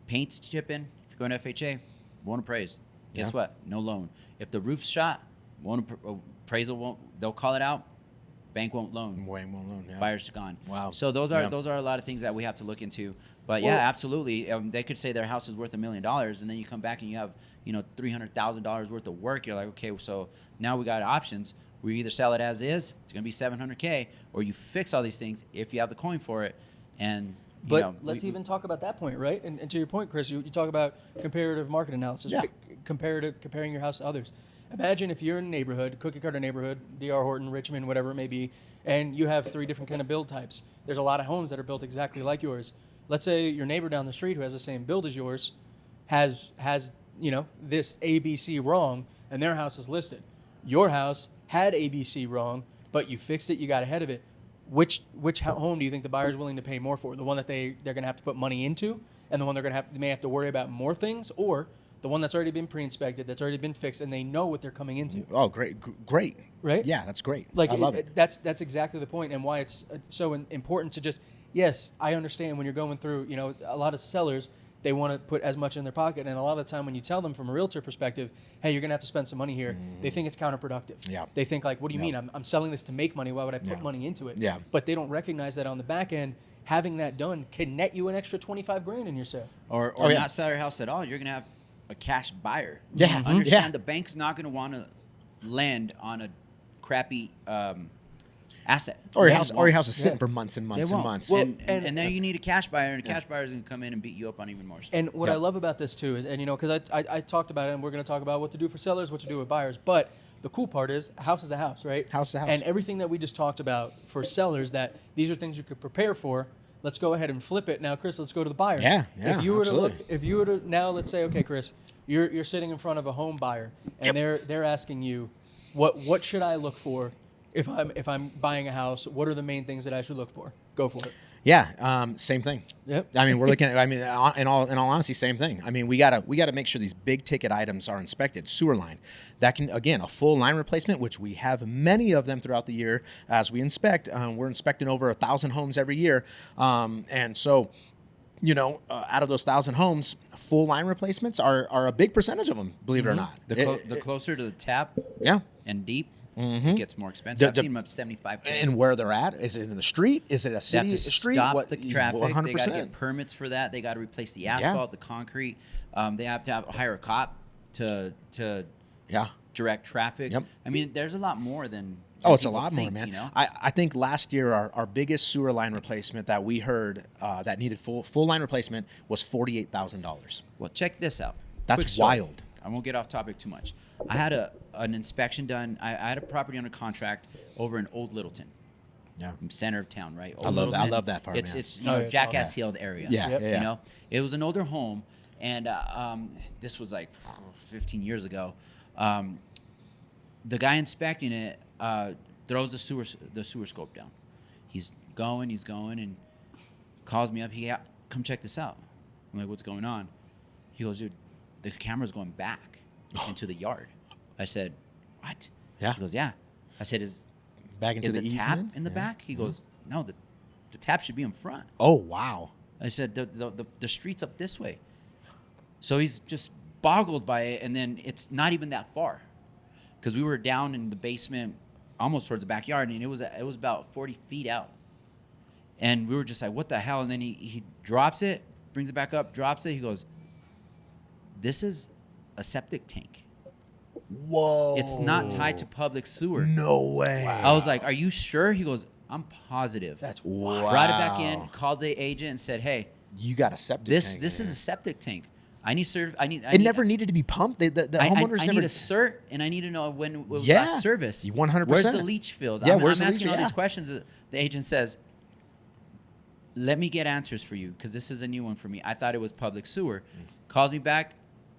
paint's chipping, if you're going to FHA, won't appraise. Guess what? No loan. If the roof's shot, appraisal won't. They'll call it out. Bank won't loan. Yeah. Buyers gone. Wow. So those Yeah. are a lot of things that we have to look into. But Well- absolutely. They could say their house is worth $1 million, and then you come back and you have $300,000 worth of work. You're like, okay, so now we got options. We either sell it as is, it's going to be $700K, or you fix all these things if you have the coin for it. And But let's even talk about that point, right? And to your point, Chris, you talk about comparative market analysis, Yeah. comparing your house to others. Imagine if you're in a neighborhood, cookie cutter neighborhood, D.R. Horton, Richmond, whatever it may be, and you have 3 different kind of build types. There's a lot of homes that are built exactly like yours. Let's say your neighbor down the street who has the same build as yours has this ABC wrong, and their house is listed. Your house had ABC wrong, but you fixed it, you got ahead of it. which home do you think the buyer is willing to pay more for? The one that they're going to have to put money into, and the one they may have to worry about more things, or the one that's already been pre-inspected, that's already been fixed, and they know what they're coming into? Oh, great. Right? Yeah, that's great. Like I love it. That's exactly the point, and why it's so important to just. Yes, I understand when you're going through. A lot of sellers, they want to put as much in their pocket, and a lot of the time when you tell them from a realtor perspective, hey, you're going to have to spend some money here, they think it's counterproductive. Yeah. They think like, what do you mean? I'm selling this to make money. Why would I put money into it? Yeah. But they don't recognize that on the back end, having that done can net you an extra $25,000 in your sale. Or not sell your house at all. You're gonna have a cash buyer. Yeah. Understand the bank's not gonna want to lend on a crappy asset. Or your house is sitting for months and months They and won't. months. Well, and then you need a cash buyer, and a cash buyer is going to come in and beat you up on even more stuff. And what I love about this too is, and because I talked about it, and we're going to talk about what to do for sellers, what to do with buyers. But the cool part is, a house is a house, right? House is a house. And everything that we just talked about for sellers, that these are things you could prepare for. Let's go ahead and flip it now, Chris. Let's go to the buyer. Yeah, If you were absolutely. to look, if you were to now, let's say, okay, Chris, you're sitting in front of a home buyer, and they're asking you, what should I look for if I'm buying a house? What are the main things that I should look for? Go for it. Yeah, same thing. Yep. I mean, we're looking at. I mean, in all honesty, same thing. I mean, we gotta make sure these big ticket items are inspected. Sewer line, that can, again, a full line replacement, which we have many of them throughout the year as we inspect. We're inspecting over 1,000 homes every year, and so, out of those 1,000 homes, full line replacements are a big percentage of them. Believe it or not. The closer to the tap, Yeah. and deep, it gets more expensive. I've seen them up to $75,000. And where they're at, is it in the street? Is it a They have city to street? stop the traffic. 100%. They got to get permits for that. They got to replace the asphalt, the concrete. They have to hire a cop to direct traffic. Yep. I mean, there's a lot more than. Oh, it's a people lot think, more, man. I think last year our biggest sewer line replacement that we heard that needed full line replacement was $48,000. Well, check this out. That's Quick story. wild. I won't get off topic too much. I had an inspection done. I had a property under contract over in Old Littleton. Yeah. Center of town, right? Old I love that. I Littleton. love that part, It's man. it's it's Jackass awesome. Hill area. Yeah, Yep. yeah, yeah. It was an older home, and this was like 15 years ago. The guy inspecting it throws the sewer scope down. He's going, and calls me up. Come check this out. I'm like, what's going on? He goes, dude, the camera's going back into the yard. I said, what? Yeah. He goes, yeah. I said, is Back into the tap easement? in the back? He goes, no, the tap should be in front. Oh, wow. I said, the street's up this way. So he's just boggled by it, and then it's not even that far, because we were down in the basement, almost towards the backyard, and it was about 40 feet out, and we were just like, what the hell? And then he drops it, brings it back up, drops it. He goes, this is a septic tank. Whoa. It's not tied to public sewer. No way. I was like, are you sure? He goes, I'm positive. That's Wow. Brought it back in, called the agent, and said, hey, You got a septic this tank. is a septic tank. I need It never needed to be pumped. The homeowners I never. need a cert, and I need to know when it was Yeah. last service. 100%. Where's the leach field? Yeah, I'm where's the asking leach- all yeah. these questions. The agent says, let me get answers for you, because this is a new one for me. I thought it was public sewer. Calls me back.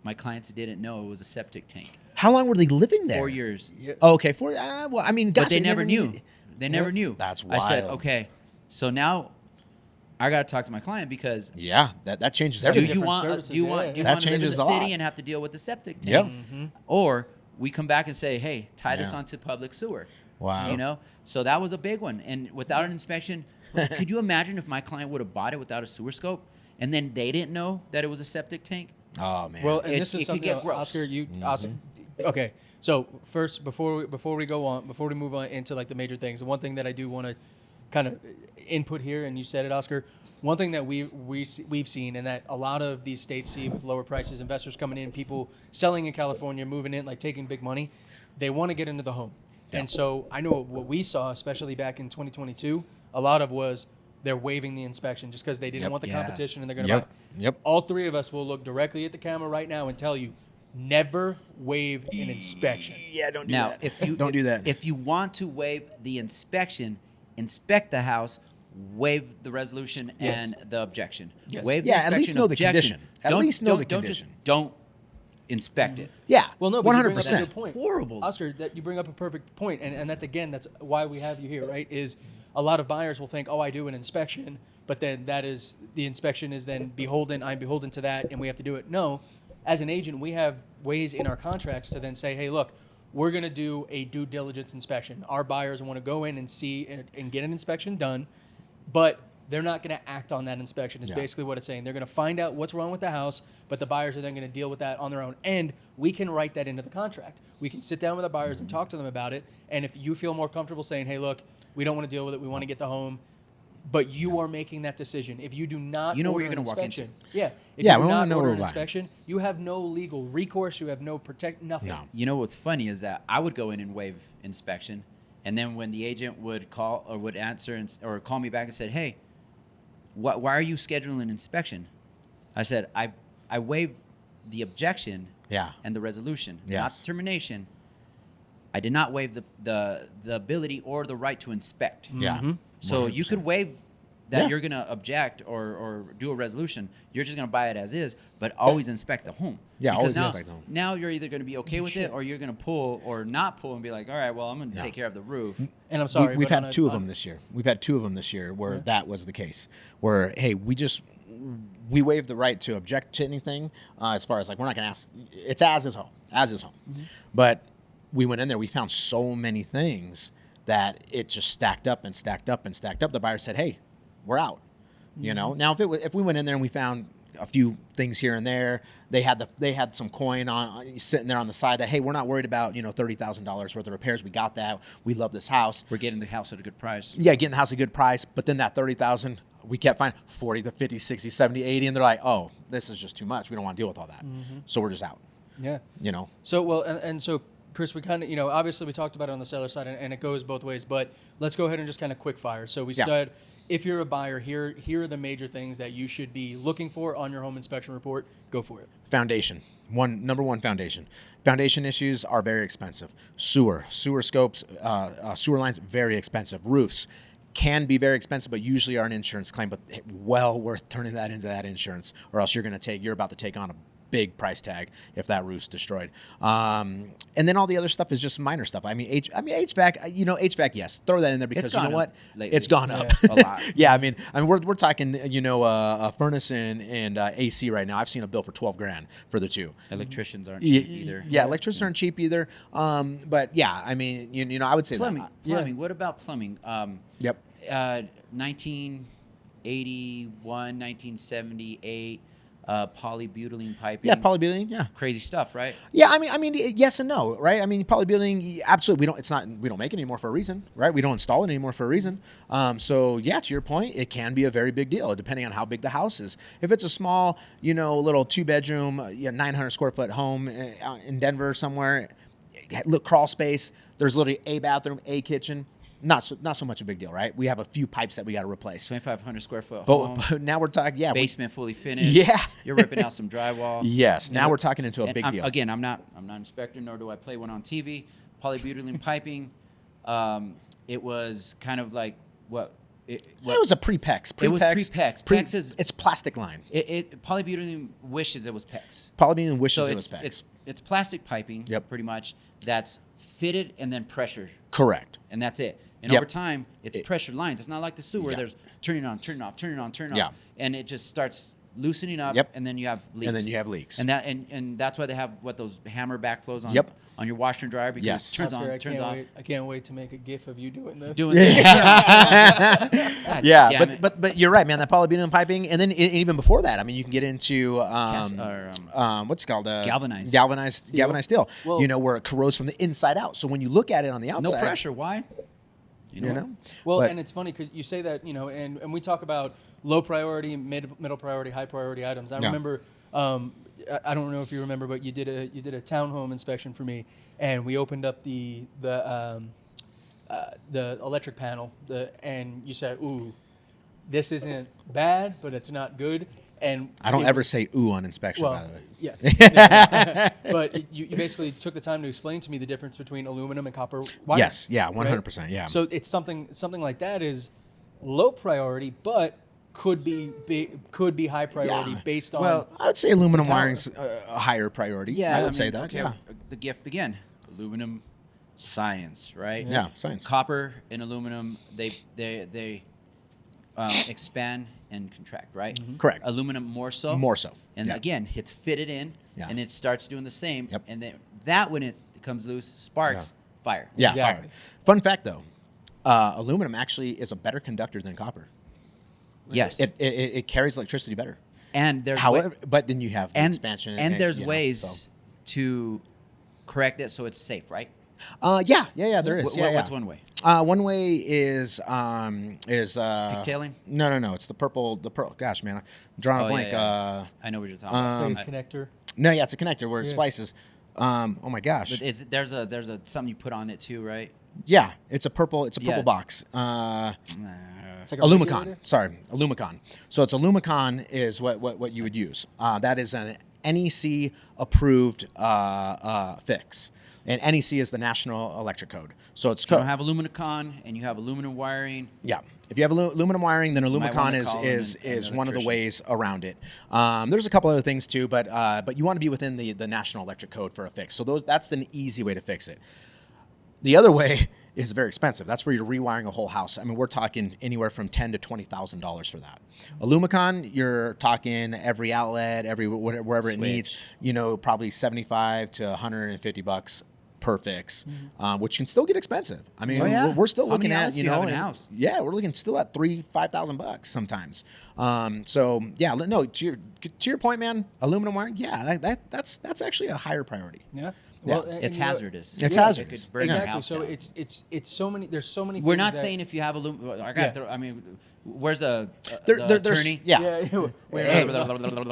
My clients didn't know it was a septic tank. How long were they living there? 4 years. Oh, okay, 4. Well, I mean, But gosh, they never knew. needed- They never knew. That's I said, wild. okay, so now I got to talk to my client, because Yeah, that changes do everything. you different want services, do you yeah. want do you That want to live in the changes a lot. city and have to deal with the septic Yep. tank, or we come back and say, hey, tie this Yeah. onto public sewer. Wow. You know, so that was a big one. And without an inspection, could you imagine if my client would have bought it without a sewer scope, and then they didn't know that it was a septic tank? Oh man. Well, and It- this it is could something get gross. Oscar, Oscar. Okay, so first, before we go on, before we move on into like the major things, the one thing that I do want to kind of input here, and you said it, Oscar. One thing that we've seen, and that a lot of these states see with lower prices, investors coming in, people selling in California, moving in, like taking big money, they want to get into the home. And so I know what we saw, especially back in 2022, a lot of was they're waiving the inspection just because they didn't Yep. want the Yeah. competition, and they're going to Yep. buy. Yep. All three of us will look directly at the camera right now and tell you, never waive an inspection. yeah, don't do Now, that. if you don't do that. if you want to waive the inspection, inspect the house, waive the resolution Yes. and the objection. Yes. Waive the Yeah, at least inspection, know the objection. condition. At least know the don't condition. Just don't inspect it. yeah, Well, no, but you bring up a 100%. good point. Horrible. Oscar, that you bring up a perfect point, and that's why we have you here, right? Is a lot of buyers will think, oh, I do an inspection, but then the inspection is then I'm beholden to that, and we have to do it. No, as an agent, we have ways in our contracts to then say, hey, look, we're going to do a due diligence inspection. Our buyers want to go in and see and get an inspection done, but they're not going to act on that inspection. Is basically what it's saying. They're going to find out what's wrong with the house, but the buyers are then going to deal with that on their own. And we can write that into the contract. We can sit down with the buyers and talk to them about it. And if you feel more comfortable saying, hey, look, we don't want to deal with it. We want to get the home. But you are making that decision. If you do not You know order where you're an gonna walk into. inspection, if Yeah, you we do wanna not know order where an we're buying. inspection, you have no legal recourse. You have no nothing. No. You know what's funny is that I would go in and waive inspection, and then when the agent would call or would answer or call me back and said, "Hey, why are you scheduling an inspection?" I said, "I waived the objection and the resolution, not Yes. the termination. I did not waive the ability or the right to inspect." Yeah. So you 100%. could waive that Yeah. you're going to object or do a resolution. You're just going to buy it as is, but always inspect the home. Yeah, Because always now, inspect the home. Now you're either going to be okay with it or you're going to pull or not pull and be like, all right, well, I'm going to take care of the roof. And I'm sorry. We've but had on a- two of on- them this year. We've had two of them this year where that was the case. Where, hey, we waive the right to object to anything as far as like we're not going to ask. It's as is home. But we went in there. We found so many things that it just stacked up and stacked up and stacked up. The buyer said, hey, we're out. You know, now if we went in there and we found a few things here and there, they had some coin on sitting there on the side that, hey, we're not worried about $30,000 worth of repairs. We got that. We love this house. We're getting the house at a good price. Yeah, getting the house at a good price. But then that 30,000, we kept finding 40 to 50, 60, 70, 80, and they're like, oh, this is just too much. We don't want to deal with all that. So we're just out. Yeah. You know. So well, and so Chris, we kind of obviously we talked about it on the seller side, and it goes both ways. But let's go ahead and just kind of quick fire. So we said, if you're a buyer, here are the major things that you should be looking for on your home inspection report. Go for it. Foundation. Number one, foundation. Foundation issues are very expensive. Sewer scopes, sewer lines, very expensive. Roofs can be very expensive, but usually are an insurance claim, but well worth turning that into that insurance, or else you're about to take on a big price tag if that roof's destroyed. And then all the other stuff is just minor stuff. I mean, HVAC, HVAC, yes, throw that in there because you know what? Lately. It's gone up a lot. Yeah, I mean, we're talking, a furnace and AC right now. I've seen a bill for $12,000 for the two. Electricians aren't cheap either. Yeah, electricians aren't cheep either. But yeah, I mean, I would say Plumbing. that. Plumbing. What about plumbing? Yep. 1981, 1978, polybutylene piping. Yeah, polybutylene. Yeah. Crazy stuff, right? Yeah, I mean, yes and no, right? I mean, polybutylene, absolutely. We don't make it anymore for a reason, right? We don't install it anymore for a reason. So yeah, to your point, it can be a very big deal depending on how big the house is. If it's a small, little 2-bedroom, 900 square foot home in Denver somewhere, look, crawl space. There's literally a bathroom, a kitchen. Not so much a big deal, right? We have a few pipes that we got to replace. 2,500 square foot home. But now we're talking, basement fully finished. Yeah. You're ripping out some drywall. Yes. Now we're talking into a And big deal. Again, I'm not an inspector, nor do I play one on TV. Polybutylene piping. It was kind of like what? It was a pre-PEX. It was pre-PEX. PEX is it's plastic line. Polybutylene wishes it was PEX. Polybutylene wishes So it was PEX. it's plastic piping. Yep. Pretty much that's fitted and then pressure, Correct. and that's it. And Yep. over time, it's pressure lines. It's not like the sewer. Yeah. There's turning on, turning off, turning on, turning Yeah. off, and it just starts loosening up. Yep. And then you have leaks. And then you have leaks. And that's why they have those hammer backflows on Yep. on your washer and dryer because Yes. it turns Oscar, on, turns off. I can't wait to make a GIF of you doing this. Doing this. God Yeah, damn it. but you're right, man. That polybutylene piping, and then even before that, I mean, you can get into what's it called? Galvanized steel. Well- Where it corrodes from the inside out. So when you look at it on the No outside, pressure. Why? you know. Well, But- and it's funny because you say that, and we talk about low priority, middle priority, high priority items. I Yeah. remember, I don't know if you remember, but you did a townhome inspection for me, and we opened up the electric panel, and you said, "Ooh, this isn't bad, but it's not good." And I don't ever say "ooh" on inspection, by the way. Yes. Yeah. But you basically took the time to explain to me the difference between aluminum and copper wire. Yes, yeah, right? 100%, yeah. So it's something like that is low priority, but could be high priority Yeah. based on. Well, I would say aluminum power. wiring's a higher priority. Yeah, I would say that. Okay, Yeah. the gift again. Aluminum science, right? Yeah, science. Copper and aluminum, they expand and contract, right? Correct. Aluminum more so. More so. And Yeah. again, it's fitted in, Yeah. and it starts doing the same. Yep. And then that, when it comes loose, sparks, fire. Yeah. Exactly. Fire. Fun fact though, aluminum actually is a better conductor than copper. Yes. It carries electricity better. And there's However, but then you have the and expansion. and there's you know, ways so. to correct it so it's safe, right? Yeah, there is. Yeah, What's yeah. one way? One way is Pigtailing? No. It's the purple. Gosh, man, I'm drawing a blank. I know what you're talking about. It's a connector. No, yeah, it's a connector where it Yeah. splices. Oh my gosh. But there's a something you put on it too, right? Yeah, it's a purple. It's a purple Yeah. box. It's like a Illumicon. regulator? Sorry, Illumicon. So it's Illumicon is what you would use. That is an NEC approved fix, and NEC is the National Electric Code. So it's You don't have Illumicon and you have aluminum wiring. yeah. If you have aluminum wiring, then might Illumicon wanna is call is an is one of the electrician. ways around it. There's a couple other things too, but you want to be within the National Electric Code for a fix. So that's an easy way to fix it. The other way is very expensive. That's where you're rewiring a whole house. I mean, we're talking anywhere from $10,000 to $20,000 for that. Illumicon, you're talking every outlet, wherever it needs. Switch. You know, probably $75 to $150 per fix, which can still get expensive. I mean, Oh, yeah? we're still How looking many at outlets do you have in a and- house? yeah, we're looking still at $5,000 sometimes. So yeah, no, to your point, man, aluminum wiring, yeah, that's actually a higher priority. Yeah. Yeah. and It's you know- hazardous. It's It hazardous. could burn your Exactly. house So down. it's so many. There's so many. We're things not that- saying if you have aluminum. Yeah. I mean, where's the There's attorney? yeah. Yeah.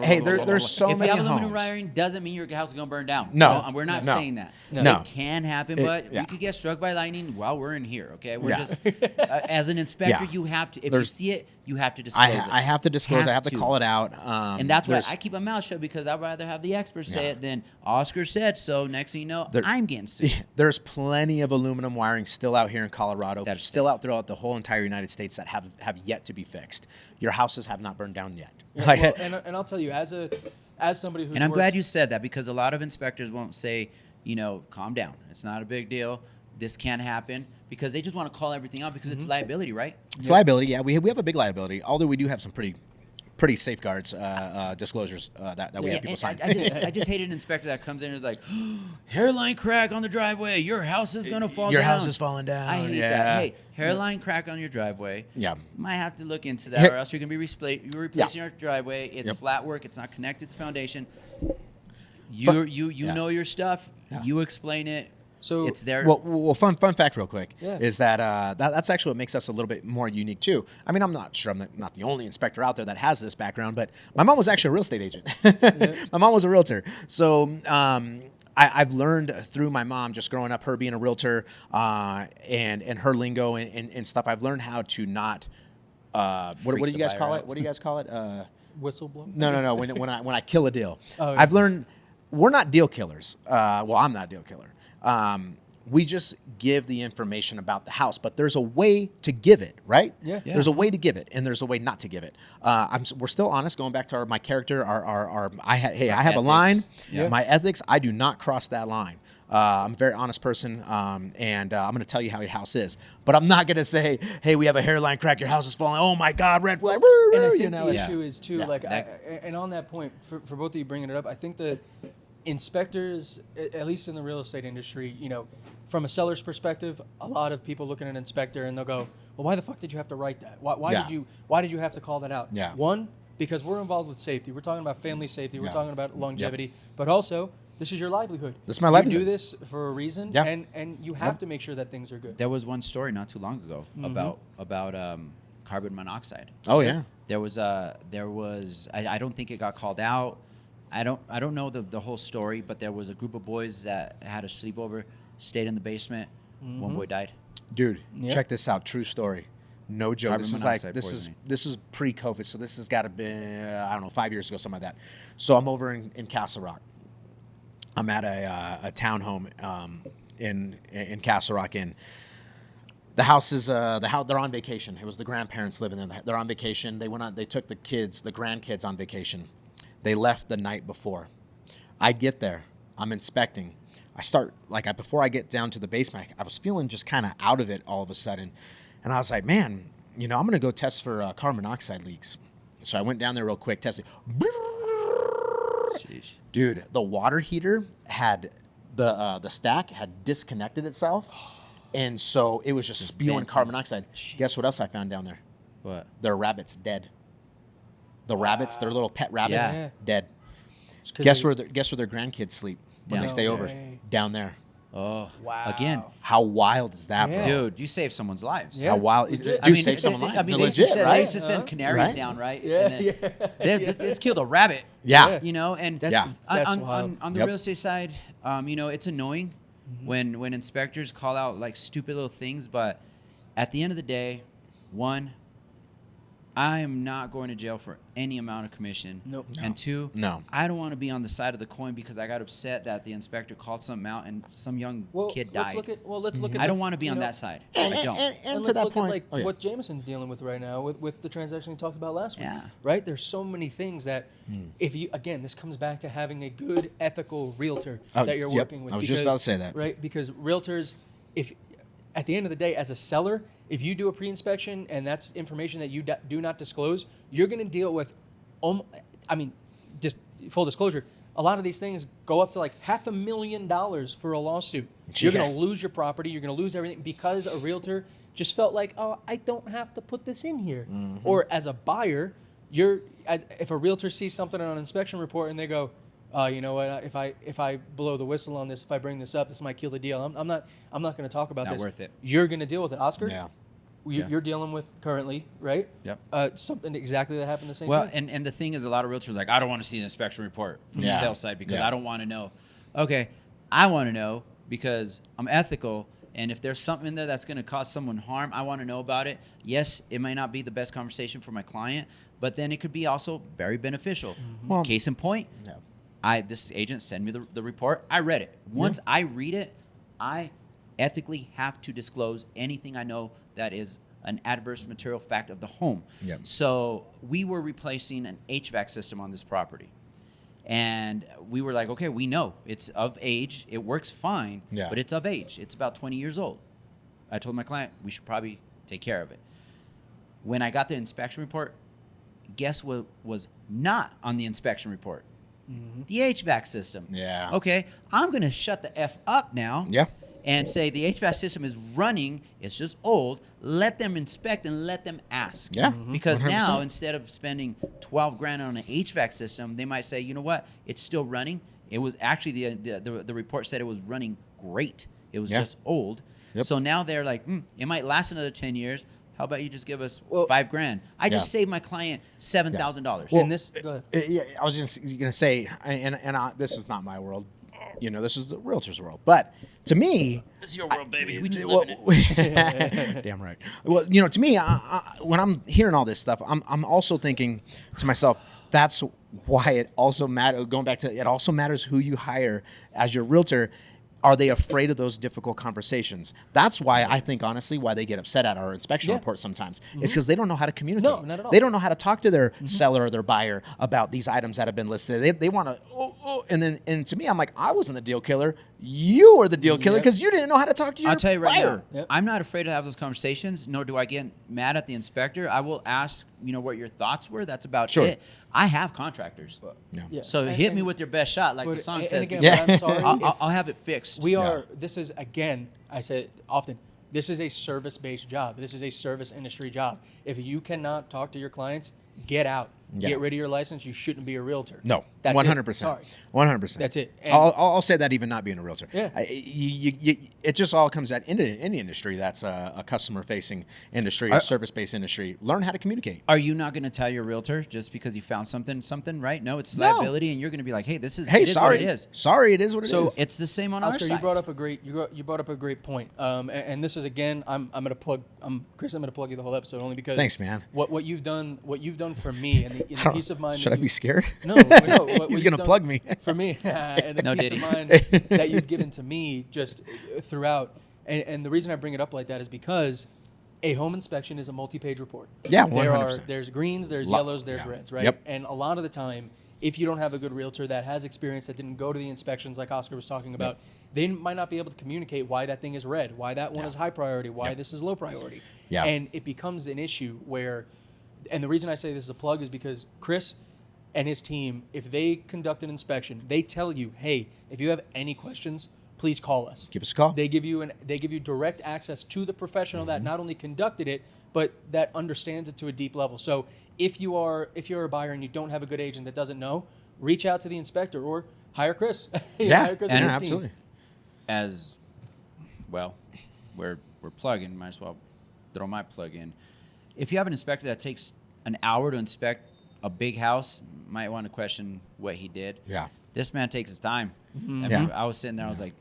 Hey, there's so if many you have aluminum homes. wiring, doesn't mean your house is gonna burn down. No. We're not No. saying that. No. It can happen, It- but yeah. we could get struck by lightning while we're in here. Okay, we're Yeah. just as an inspector, Yeah. you have to. If you There's- see it, you have to disclose it. I have to disclose. I Have have to to. call it out. And that's why there's- I keep my mouth shut, because I'd rather have the experts say Yeah. it than Oscar said so. Next thing you know, There- I'm getting sued. There's plenty of aluminum wiring still out here in Colorado, That's still safe. out throughout the whole entire United States that have yet to be fixed. Your houses have not burned down yet. Yeah, Like- well, and I'll tell you, as somebody who's And I'm worked- glad you said that, because a lot of inspectors won't say, calm down. It's not a big deal. This can't happen, because they just want to call everything out because it's liability, right? It's liability. Yeah, we have a big liability. Although we do have some pretty safeguards, disclosures that we have people And sign. I just hate an inspector that comes in and is like, hairline crack on the driveway. Your house is gonna fall Your down. house is falling down. I hate yeah. that. Hey, hairline crack on your driveway. Yeah. Might have to look into that, Here- or else you're gonna be replacing your driveway. It's Yep. flat work. It's not connected to foundation. Fun- You yeah. know your stuff. Yeah. You explain it. So- it's there. Well, fun fact, real quick, Yeah. is that's actually what makes us a little bit more unique too. I mean, I'm not sure I'm not the only inspector out there that has this background, but my mom was actually a real estate agent. My mom was a realtor, so I've learned through my mom, just growing up, her being a realtor, and her lingo and stuff. I've learned how to not. What Freak do you the guys buyer call out. it? What do you guys call it? whistleblower. No. When I kill a deal, Oh, yeah. I've learned we're not deal killers. Well, I'm not a deal killer. We just give the information about the house, but there's a way to give it, right? Yeah. Yeah. There's a way to give it, and there's a way not to give it. We're still honest. Going back to my character, I have a ethics. line. Yeah. My ethics. I do not cross that line. I'm a very honest person, and I'm going to tell you how your house is. But I'm not going to say, "Hey, we have a hairline crack. Your house is falling. Oh my God, red flag!" And I think You know, the it's- issue is too, Yeah. like, and on that point, for both of you bringing it up, I think that inspectors, at least in the real estate industry, from a seller's perspective, a lot of people look at an inspector and they'll go, "Well, why the fuck did you have to write that? Why Yeah. did you have to call that out?" Yeah. One, because we're involved with safety. We're talking about family safety. We're Yeah. talking about longevity, but also this is your livelihood. This is my You livelihood. do this for a reason, Yeah. and you have Yep. to make sure that things are good. There was one story not too long ago about carbon monoxide. Oh yeah. There was I don't think it got called out. I don't know the whole story, but there was a group of boys that had a sleepover, stayed in the basement. One boy died. Dude, Yeah. check this out. True story. No joke. Carbon This is monoxide this poisoning. is pre-COVID, so this has got to be I don't know 5 years ago, something like that. So I'm over in Castle Rock. I'm at a townhome in Castle Rock, and the house is the house. They're on vacation. It was the grandparents living there. They're on vacation. They took the grandkids on vacation. They left the night before. I get there. I'm inspecting. I start before I get down to the basement, I was feeling just kind of out of it all of a sudden, and I was like, man, I'm gonna go test for carbon monoxide leaks. So I went down there real quick, tested. Sheesh. Dude, the water heater had the stack had disconnected itself, and so it was just spewing venting. carbon monoxide. Guess what else I found down there? What? Their rabbits dead. The rabbits, their little pet rabbits, Yeah. dead. 'Cause Guess they- where their grandkids sleep when they stay over? Downstairs. Down there. Oh, Wow. again, How wild is that, Yeah. bro? dude, you saved someone's lives. Yeah. How wild! Legit. Dude, save someone life. I mean, They're they used to legit, send, right? they used to send canaries Right? down, right? Yeah, And then yeah. They just killed a rabbit. Yeah. You know, and That's- on, that's on, wild. on the Yep. real estate side, it's annoying when inspectors call out like stupid little things, but at the end of the day, one, I am not going to jail for any amount of commission. Nope. And two, No. I don't want to be on the side of the coin because I got upset that the inspector called something out and some young kid died. Let's look at. I don't want to be on that side. I don't. And And to let's that look point, at what Jameson's dealing with right now with the transaction we talked about last week. Yeah. Right? There's so many things that if you this comes back to having a good ethical realtor Oh, that you're yep. working with. I was just about to say that. Right? Because realtors, if at the end of the day, as a seller, if you do a pre-inspection and that's information that you do not disclose, you're going to deal with, just full disclosure, a lot of these things go up to like $500,000 for a lawsuit. You're Yeah. going to lose your property. You're going to lose everything because a realtor just felt like, oh, I don't have to put this in here. Or as a buyer, if a realtor sees something on an inspection report and they go, you know what? If I blow the whistle on this, if I bring this up, this might kill the deal. I'm not going to talk about Not this. worth it. You're going to deal with it, Oscar. Yeah. You're dealing with currently, right? Yep. Something exactly that happened the same Well, way. and the thing is, a lot of realtors are like, I don't want to see an inspection report from the Yeah. sales side because Yeah. I don't want to know. Okay, I want to know because I'm ethical, and if there's something in there that's going to cause someone harm, I want to know about it. Yes, it might not be the best conversation for my client, but then it could be also very beneficial. Well- Case in point, Yeah. this agent sent me the report. I read it. Once I read it, I ethically have to disclose anything I know that is an adverse material fact of the home. Yep. So we were replacing an HVAC system on this property. And we were like, okay, we know it's of age. It works fine, Yeah. but it's of age. It's about 20 years old. I told my client we should probably take care of it. When I got the inspection report, guess what was not on the inspection report? The HVAC system. Yeah. Okay, I'm going to shut the F up now. Yeah. And say the HVAC system is running, it's just old. Let them inspect and let them ask. Yeah. Because 100%. now instead of spending 12 grand on an HVAC system, they might say, you know what, it's still running. It was actually the report said it was running great. It was Yeah. just old. Yep. So now they're like, it might last another 10 years. How about you just give us Well- $5 grand? I just Yeah. saved my client $7,000. And this, go ahead. Yeah, I was just gonna say, this is not my world. This is the realtor's world. But to me, It's your world, baby. We just well, live in it. damn right. Well, to me, when I'm hearing all this stuff, I'm also thinking to myself, that's why it also matters. Going back to it also matters who you hire as your realtor. Are they afraid of those difficult conversations? That's why I think, honestly, why they get upset at our inspection Yeah. report sometimes. It's because they don't know how to communicate. No, not at all. They don't know how to talk to their seller or their buyer about these items that have been listed. They want to, and to me, I'm like, I wasn't the deal killer. You were the deal killer Yep. because you didn't know how to talk to your I'll tell you right buyer. now, Yep. I'm not afraid to have those conversations, nor do I get mad at the inspector. I will ask, what your thoughts were. That's about Sure. it. I have contractors. Yeah. Yeah. So And- hit me and- with your best shot, like but- the song and says. again, because but I'm sorry I'll have it fixed. We are. This is again. I say often. This is a service-based job. This is a service industry job. If you cannot talk to your clients, get out. Yeah. Get rid of your license. You shouldn't be a realtor. No, That's 100%. Sorry. 100%. That's it. And- I'll say that even not being a realtor. Yeah. It just all comes at in any industry that's a customer-facing industry, a service-based industry. Learn how to communicate. Are you not going to tell your realtor just because you found something, right? No, it's No. liability, and you're going to be like, hey, this is, Hey, it is sorry, what it is. sorry, it is what it is. So It's the same on our Oscar, side. you brought up a great point. And this is again, I'm gonna plug. Chris, I'm gonna plug you the whole episode only because Thanks, man. What you've done for me and the peace of mind. Should that I be you- scared? No, what He's you've gonna done plug me. for me, and the No, peace did of he? mind that you've given to me just throughout. And the reason I bring it up like that is because a home inspection is a multi-page report. Yeah, 100%. There's greens, there's Lo- yellows, there's yeah. reds, right? Yep. And a lot of the time, if you don't have a good realtor that has experience that didn't go to the inspections like Oscar was talking about, they might not be able to communicate why that thing is red, why that one is high priority, why this is low priority. Yeah. And it becomes an issue where, and the reason I say this is a plug is because Chris and his team, if they conduct an inspection, they tell you, hey, if you have any questions, please call us. Give us a call. They give you direct access to the professional that not only conducted it, but that understands it to a deep level. So if you're a buyer and you don't have a good agent that doesn't know, reach out to the inspector or hire Chris. Hire Chris and his absolutely. team. As well, we're plugging. Might as well throw my plug in. If you have an inspector that takes an hour to inspect a big house, might want to question what he did. Yeah. This man takes his time. Mm-hmm. I mean, I was sitting there. I was like,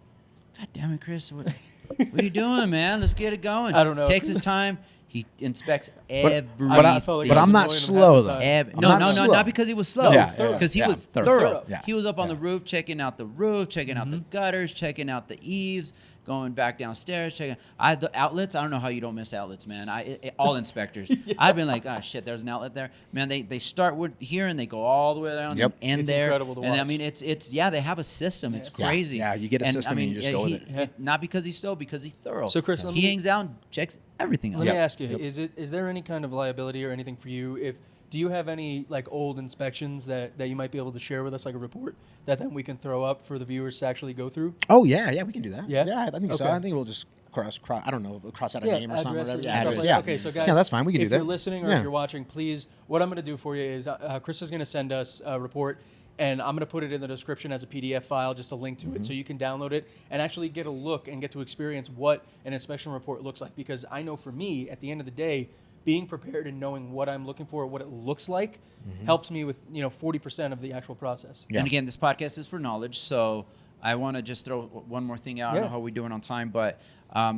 God damn it, Chris! What are you doing, man? Let's get it going. I don't know. Takes his time. He inspects everything. I felt like but I was I'm not annoying him slow half the though. time. No, slow. not because he was slow. Yeah, Because he was thorough. thorough. Yeah. He was up on the roof, checking out the roof, checking out the gutters, checking out the eaves, going back downstairs, checking. The outlets. I don't know how you don't miss outlets, man. All inspectors. I've been like, oh shit, there's an outlet there, man. They start with here and they go all the way down and end It's there. incredible to And I watch. mean, it's they have a system. It's crazy. Yeah, you get a system and you just go with it. Not because he's slow, because he's thorough. So, Chris, he hangs out and checks everything out. Let me ask you: is there any kind of liability or anything for you? Do you have any like old inspections that you might be able to share with us, like a report that then we can throw up for the viewers to actually go through? Oh yeah, we can do that. Yeah? I think so. Okay. I think we'll just cross. I don't know, cross out a name or something. addresses Whatever. and stuff Address. like Yeah. that. Okay, so guys, Yeah, that's fine. We can do that. If you're listening or if you're watching, please, what I'm going to do for you is Chris is going to send us a report, and I'm going to put it in the description as a PDF file, just a link to it, so you can download it and actually get a look and get to experience what an inspection report looks like. Because I know for me, at the end of the day, being prepared and knowing what I'm looking for, what it looks like, helps me with 40% of the actual process. Yeah. And again, this podcast is for knowledge, so I want to just throw one more thing out. I don't know how we're doing on time, but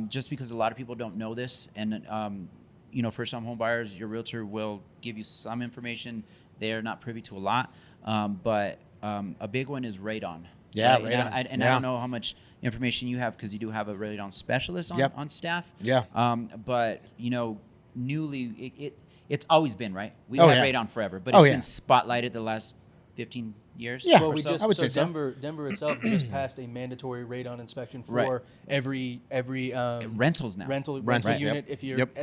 just because a lot of people don't know this, and first time home buyers, your realtor will give you some information. They're not privy to a lot, but a big one is radon. Yeah, right? radon. And I don't know how much information you have because you do have a radon specialist on staff. Yeah. But newly, it's always been, right? We've Oh, had yeah. radon forever, but Oh, it's yeah. been spotlighted the last 15 years. Yeah. Well, or so. I would say so. Denver itself just passed a mandatory radon inspection for Right. every Rentals now. rental Rentals, unit. yep. If you're Yep.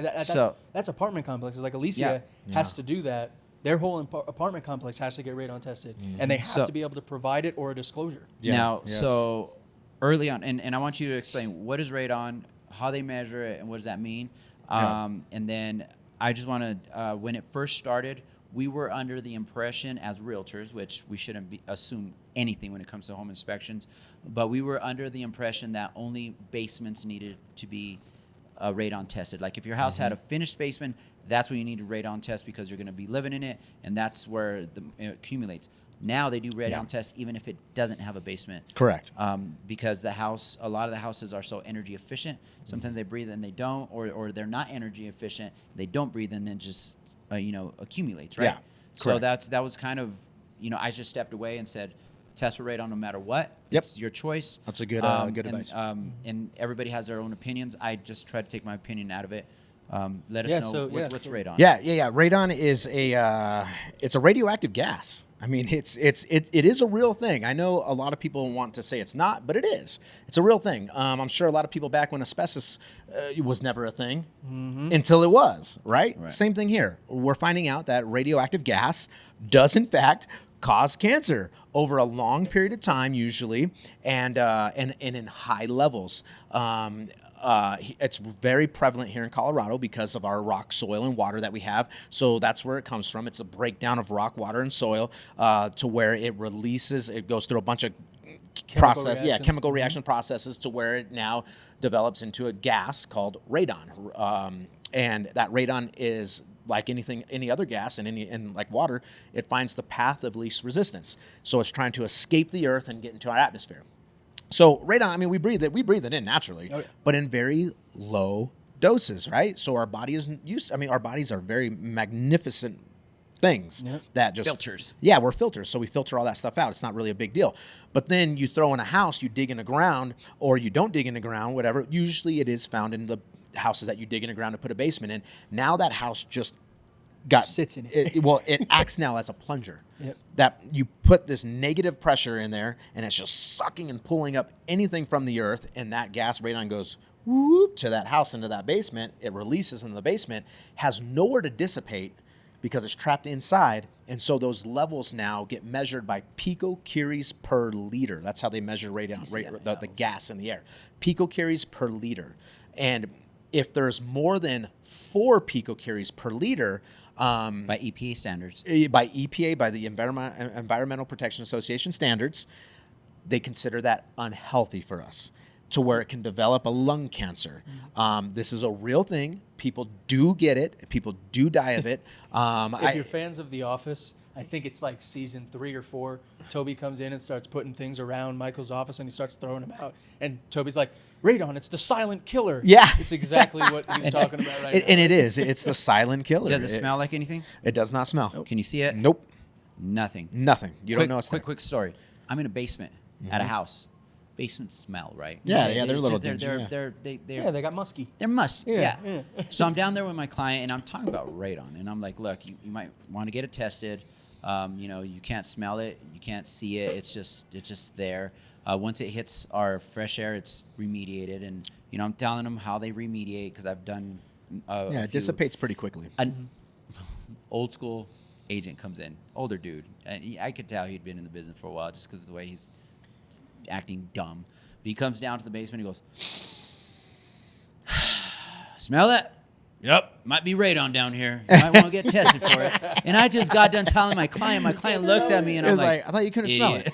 that's apartment complexes. Like Alicia has to do that. Their whole apartment complex has to get radon tested, and they have to be able to provide it or a disclosure. Yeah. Now, Yes. so early on, and I want you to explain what is radon, how they measure it, and what does that mean. And then I just want to, when it first started, we were under the impression as realtors, which we shouldn't assume anything when it comes to home inspections, but we were under the impression that only basements needed to be radon tested. Like if your house had a finished basement, that's when you need a radon test because you're going to be living in it, and that's where it accumulates. Now they do radon tests even if it doesn't have a basement. Correct. Because a lot of the houses are so energy efficient. Sometimes they breathe and they don't, or they're not energy efficient. They don't breathe and then just accumulates, right? Yeah, So correct. that was kind of, I just stepped away and said, test for radon no matter what. Yep. It's your choice. That's a good good advice. And everybody has their own opinions. I just try to take my opinion out of it. Let us know what's radon. Yeah. Radon is it's a radioactive gas. I mean, it is a real thing. I know a lot of people want to say it's not, but it is. It's a real thing. I'm sure a lot of people back when asbestos was never a thing until it was, right? Same thing here. We're finding out that radioactive gas does in fact cause cancer over a long period of time, usually, and in high levels. It's very prevalent here in Colorado because of our rock, soil, and water that we have. So that's where it comes from. It's a breakdown of rock, water, and soil to where it releases. It goes through a bunch of chemical reaction processes to where it now develops into a gas called radon. And that radon is like any other gas and like water, it finds the path of least resistance. So it's trying to escape the earth and get into our atmosphere. So radon, I mean, we breathe it in naturally, but in very low doses, right? So our body isn't used. I mean, our bodies are very magnificent things that just filters. Yeah, we're filters, so we filter all that stuff out. It's not really a big deal. But then you throw in a house, you dig in the ground, or you don't dig in the ground, whatever. Usually, it is found in the houses that you dig in the ground to put a basement in. Now that house just sits in it. It acts now as a plunger. Yep. That you put this negative pressure in there, and it's just sucking and pulling up anything from the earth, and that gas radon goes whoop to that house into that basement. It releases in the basement, has nowhere to dissipate because it's trapped inside, and so those levels now get measured by picocuries per liter. That's how they measure radon, the gas in the air. Picocuries per liter, and if there's more than 4 picocuries per liter, by EPA standards, by EPA, by the Environmental Protection Association standards, they consider that unhealthy for us, to where it can develop a lung cancer. This is a real thing. People do get it. People do die of it. If you're fans of The Office, I think it's like season 3 or 4. Toby comes in and starts putting things around Michael's office, and he starts throwing them out. And Toby's like, "Radon, it's the silent killer." Yeah. It's exactly what he's talking about right now. And it is. It's the silent killer. does it smell like anything? It does not smell. Can you see it? Nope. Nothing. Nothing. You don't know it's there. Quick story. I'm in a basement at a house. Basements smell, right? Yeah, they're little things. things, They got musky. They're musty. Yeah, Yeah. So I'm down there with my client, and I'm talking about radon, and I'm like, "Look, you might want to get it tested. You can't smell it, you can't see it. It's just there. Once it hits our fresh air, it's remediated." And I'm telling them how they remediate, because I've done. It dissipates pretty quickly. An old school agent comes in, older dude, and I could tell he'd been in the business for a while just because of the way he's acting dumb. But he comes down to the basement, he goes, "Smell that? Yep, might be radon down here. You might want to get tested for it." And I just got done telling my client. My client looks at me and I'm like, "I thought you couldn't smell it."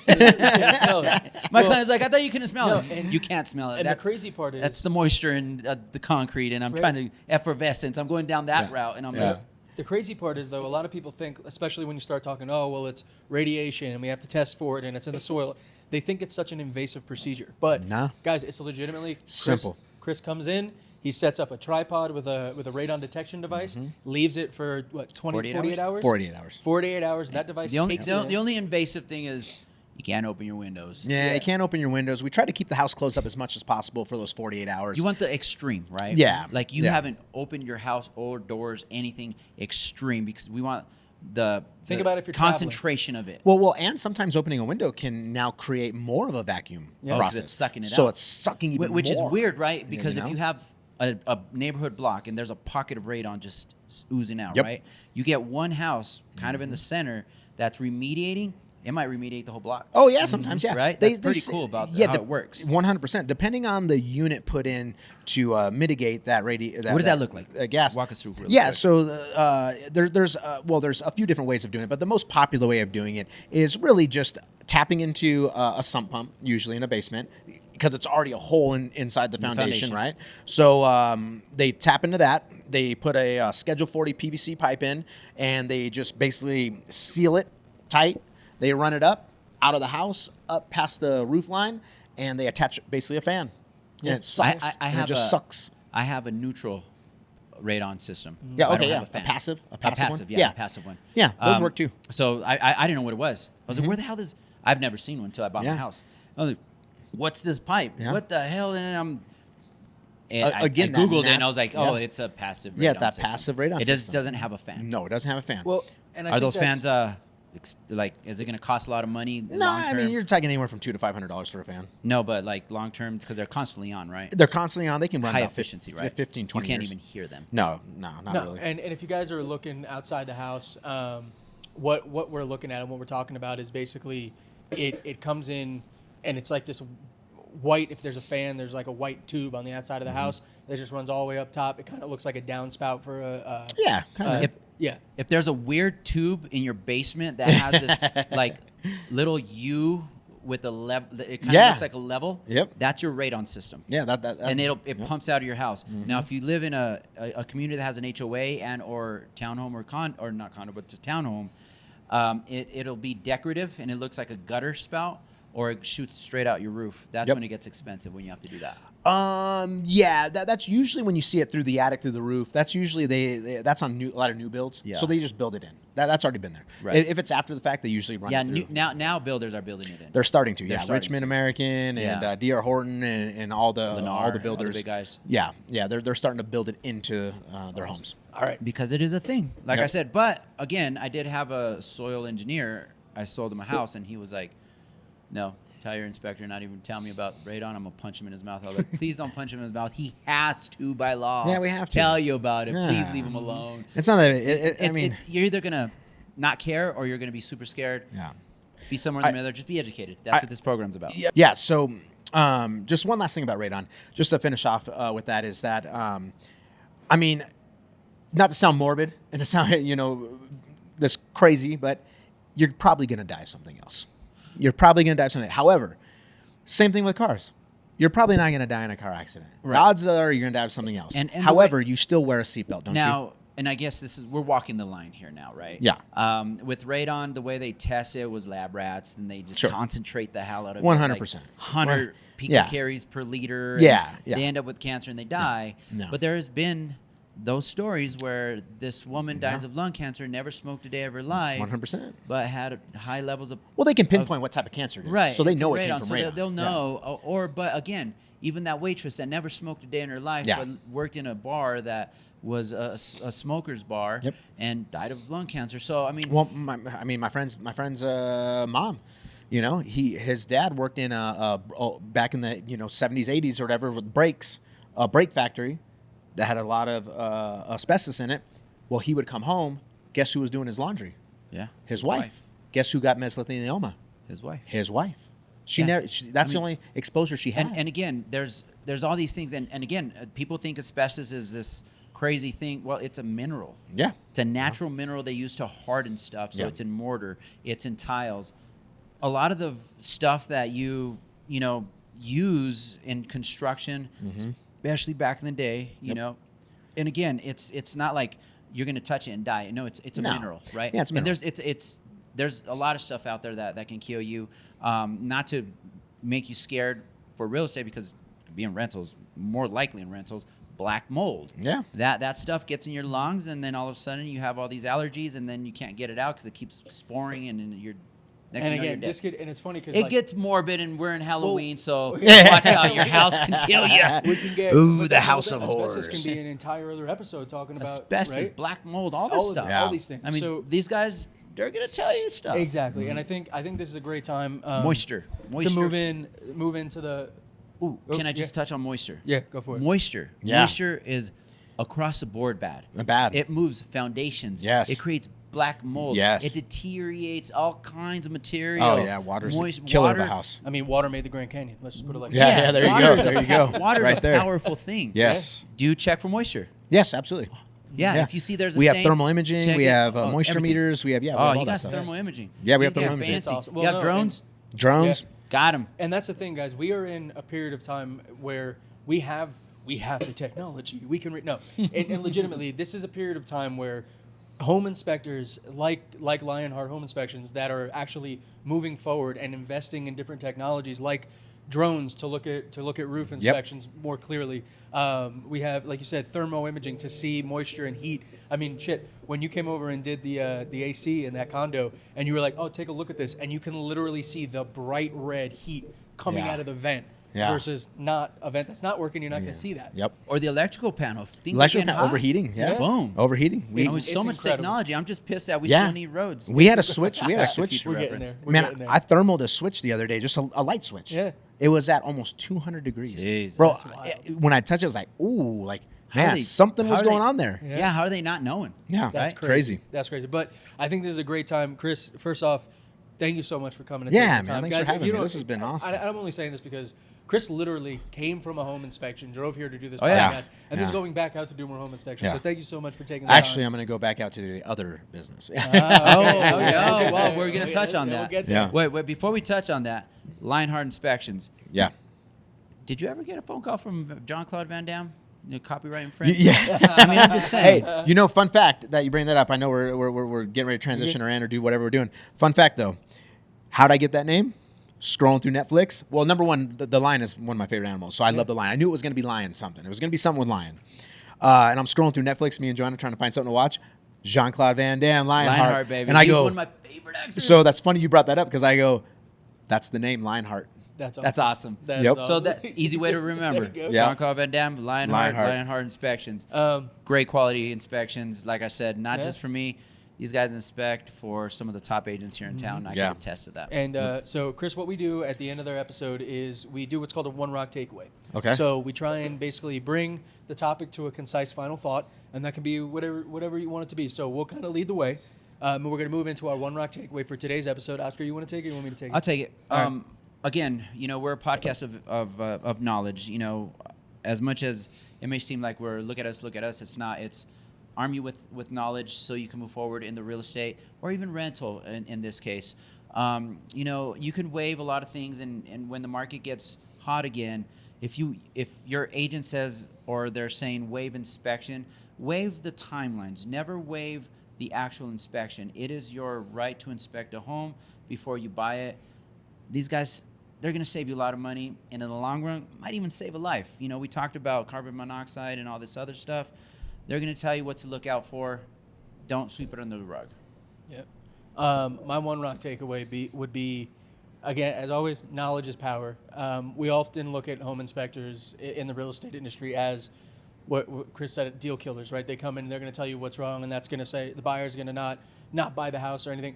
My client's like, "I thought you couldn't smell it." And you can't smell it. And the crazy part is that's the moisture in the concrete, and I'm trying to effervescence. I'm going down that route, and I'm like, the crazy part is, though, a lot of people think, especially when you start talking, "Oh, well, it's radiation and we have to test for it and it's in the soil," they think it's such an invasive procedure. But guys, it's legitimately simple. Chris comes in, he sets up a tripod with a radon detection device, leaves it for 48 hours? 48 hours. 48 hours. That device takes it in. The only invasive thing is you can't open your windows. Yeah, you can't open your windows. We try to keep the house closed up as much as possible for those 48 hours. You want the extreme, right? Yeah. Like you haven't opened your house or doors, anything extreme, because we want the about if you're concentration of it. Well, and sometimes opening a window can now create more of a vacuum process. It's sucking it out. So it's sucking even more. Which is weird, right? Because if if you have a neighborhood block and there's a pocket of radon just oozing out, Yep. right? You get one house kind of in the center that's remediating. It might remediate the whole block. Oh yeah, sometimes yeah. Right? That's pretty cool about how it works. 100%. Depending on the unit put in to mitigate that radiation. What does that look like? Gas. Walk us through. Real Yeah. quick. So there's a few different ways of doing it, but the most popular way of doing it is really just tapping into a sump pump, usually in a basement, because it's already a hole inside the foundation, right? So they tap into that. They put a Schedule 40 PVC pipe in, and they just basically seal it tight. They run it up out of the house, up past the roof line, and they attach basically a fan. And it sucks. It just sucks. I have a neutral radon system. Yeah, I okay, don't yeah. have a fan. A passive A one? passive one. Yeah, those work too. So I didn't know what it was. I was like, where the hell is... I've never seen one until I bought my house. I was like, what's this pipe? Yeah. What the hell? And I Again, Googled that it, and I was like, oh, it's a passive radon that system. passive radon It system. doesn't have a fan. No, it doesn't have a fan. Well, and I Are think those that's- fans... like, is it going to cost a lot of money no, long I term? mean, you're talking anywhere from $200 to $500 for a fan. No, but like long term, because they're constantly on, right? They're constantly on. They can run High about efficiency, right? 15, 20 You can't years. even hear them. No, not really. And if you guys are looking outside the house, what we're looking at and what we're talking about is basically it comes in and it's like this white, if there's a fan, there's like a white tube on the outside of the house that just runs all the way up top. It kind of looks like a downspout for a Yeah, kind of. If there's a weird tube in your basement that has this like little U with a level, it kind of looks like a level. Yep. That's your radon system. Yeah, that And it pumps out of your house. Now, if you live in a community that has an HOA and or townhome or not condo, but it's a townhome, it'll be decorative and it looks like a gutter spout. or it shoots straight out your roof. That's Yep. when it gets expensive when you have to do that. Yeah, that's usually when you see it through the attic, through the roof. That's usually that's on a lot of new builds. Yeah. So they just build it in. That's already been there. Right. If it's after the fact, they usually run Yeah, it through. now builders are building it in. They're starting to. They're Yeah, starting Richmond to. American and Yeah. D.R. Horton and all the Lennar, builders, all the big guys. Yeah, they're starting to build it into their homes. All right. Because it is a thing, like Yep. I said. But again, I did have a soil engineer. I sold him a house, and he was like, "No, tell your inspector not even tell me about radon. I'm gonna punch him in his mouth." I was like, "Please don't punch him in his mouth. He has to by law. Yeah, we have to. tell you about it. Yeah. Please leave him alone." It's not that. I mean, You're either gonna not care or you're gonna be super scared. yeah. Be somewhere in the middle. Just be educated. That's what this program's about. Yeah. So, just one last thing about radon, just to finish off with that, is that, I mean, not to sound morbid and to sound, this crazy, but you're probably going to die of something else. You're probably going to die of something. However, same thing with cars. You're probably not going to die in a car accident. Right. Odds are you're going to die of something else. And the However, you still wear a seatbelt, don't you? Now, and I guess we're walking the line here now, right? Yeah. With radon, the way they test it was lab rats, and they just Sure. concentrate the hell out of 100%. it. 100 Yeah. picocarries per liter. Yeah, and yeah. They end up with cancer and they die. No. But there has been those stories where this woman dies of lung cancer, never smoked a day of her life, 100%. but had high levels of Well, they can pinpoint what type of cancer it is. right. So they from know it came radon. from So radon. they'll Yeah. know. But again, even that waitress that never smoked a day in her life, Yeah. but worked in a bar that was a smoker's bar, Yep. and died of lung cancer. So I mean, Well, my friend's mom, his dad worked in back in the 70s, 80s or whatever with brakes, a brake factory that had a lot of asbestos in it. Well, he would come home. Guess who was doing his laundry? yeah, His wife. Guess who got mesothelioma? his wife. His wife. She Yeah. never. That's the only exposure she had. And again, there's all these things, and again, people think asbestos is this crazy thing. Well, it's a mineral. Yeah. It's a natural mineral they use to harden stuff. So Yeah. it's in mortar, it's in tiles. A lot of the stuff that you use in construction, especially back in the day, and again, it's not like you're going to touch it and die. No, it's a No. mineral, right? Yeah, it's a mineral. And there's a lot of stuff out there that can kill you. Not to make you scared for real estate, because being rentals, more likely in rentals, black mold. Yeah. That stuff gets in your lungs, and then all of a sudden you have all these allergies, and then you can't get it out because it keeps sporing, and then you're next And thing you know, again, you're dead. and it's funny because It gets morbid, and we're in Halloween, so Yeah. watch out. Your house can kill you. we can get Ooh, but the that's House another of thing. Asbestos Horrors. can be an entire other episode talking about Asbestos, right? black mold, all this All of stuff. it, Yeah. all these things. I mean, so these guys, they're going to tell you stuff. exactly, and I think this is a great time Moisture. to move into the. Ooh, can I just touch on moisture? Yeah, go for it. Moisture. Yeah. Moisture is across the board bad. Bad. It moves foundations. Yes. It creates black mold. Yes. It deteriorates all kinds of material. Oh yeah, water's the killer of a house. I mean, water made the Grand Canyon. Let's just put it like Yeah, that. there you water go. is a- There you go. Water's Right a there. powerful thing. Yes. Do you check for moisture? Yes, absolutely. Yeah. If you see there's a we have stain, thermal imaging. check We it. have Oh, moisture everything. meters. We have Oh, all you that got stuff. thermal imaging. Yeah, we have These thermal guys imaging. fancy. That's awesome. Well, You have no, drones? Drones. Yeah. Got them. And that's the thing, guys. We are in a period of time where we have the technology. We can and legitimately, this is a period of time where home inspectors like Lionheart Home Inspections that are actually moving forward and investing in different technologies like drones to look at roof inspections more clearly. We have, like you said, thermo imaging to see moisture and heat. I mean, shit, when you came over and did the AC in that condo and you were like, oh, take a look at this, and you can literally see the bright red heat coming Yeah. out of the vent Yeah. versus not a vent that's not working, you're not going to see that. Yep. Or the electrical panel. Things Electrical are getting panel hot. overheating. Yeah. Boom. Overheating. I mean, It's so much incredible. technology. I'm just pissed that we Yeah. still need roads. We had a switch. We had a Back to switch. Future We're getting reference. there. We're Man, getting there. I thermaled a switch the other day, just a light switch. Yeah. It was at almost 200 degrees. Jeez, Bro, that's wild. when I touched it, I was like, ooh, like, How are man, they- something how was are they- going on there. Yeah. Yeah, how are they not knowing? Yeah. That's Right? crazy. That's crazy. But I think this is a great time. Chris, first off, thank you so much for coming. And Yeah, taking the man, time. thanks for Guys, having you me. know, This has been awesome. I'm only saying this because Chris literally came from a home inspection, drove here to do this Oh, yeah. podcast, and is Yeah. going back out to do more home inspections. Yeah. So thank you so much for taking the Actually, time. I'm going to go back out to the other business. Oh, yeah. Okay. Well, we're going to Okay, touch on we'll that. get there. Yeah. Wait, before we touch on that, Lionheart Inspections. Yeah. Did you ever get a phone call from Jean-Claude Van Damme, copyright infringement? Yeah. I mean, I'm just saying. Hey, fun fact that you bring that up. I know we're getting ready to transition or end or do whatever we're doing. Fun fact, though. How'd I get that name? scrolling through Netflix. Well, number one, the lion is one of my favorite animals, so I love the lion. I knew it was going to be lion something. It was going to be something with lion. And I'm scrolling through Netflix, me and Joanna trying to find something to watch. Jean-Claude Van Damme, Lionheart, baby. And I He's go, one of my favorite actors. so that's funny you brought that up because I go, that's the name, Lionheart. That's awesome. That's Yep. awesome. So that's easy way to remember. There you go. Yeah. Jean-Claude Van Damme, Lionheart Inspections. Great quality inspections. Like I said, not just for me. These guys inspect for some of the top agents here in town. I can attest to that. And so, Chris, what we do at the end of their episode is we do what's called a one rock takeaway. Okay. So we try and basically bring the topic to a concise final thought, and that can be whatever you want it to be. So we'll kind of lead the way. And we're going to move into our one rock takeaway for today's episode. Oscar, you want to take it or you want me to take it? I'll take it. All right. Again, we're a podcast of knowledge. As much as it may seem like we're look at us, it's not. It's arm you with knowledge so you can move forward in the real estate or even rental in this case. You can waive a lot of things, and when the market gets hot again, if your agent says or they're saying waive inspection, waive the timelines. Never waive the actual inspection. It is your right to inspect a home before you buy it. These guys, they're going to save you a lot of money, and in the long run, might even save a life. We talked about carbon monoxide and all this other stuff. They're going to tell you what to look out for. Don't sweep it under the rug. Yep. My one rock takeaway would be, again, as always, knowledge is power. We often look at home inspectors in the real estate industry as what Chris said, deal killers, right? They come in and they're going to tell you what's wrong, and that's going to say the buyer's going to not buy the house or anything.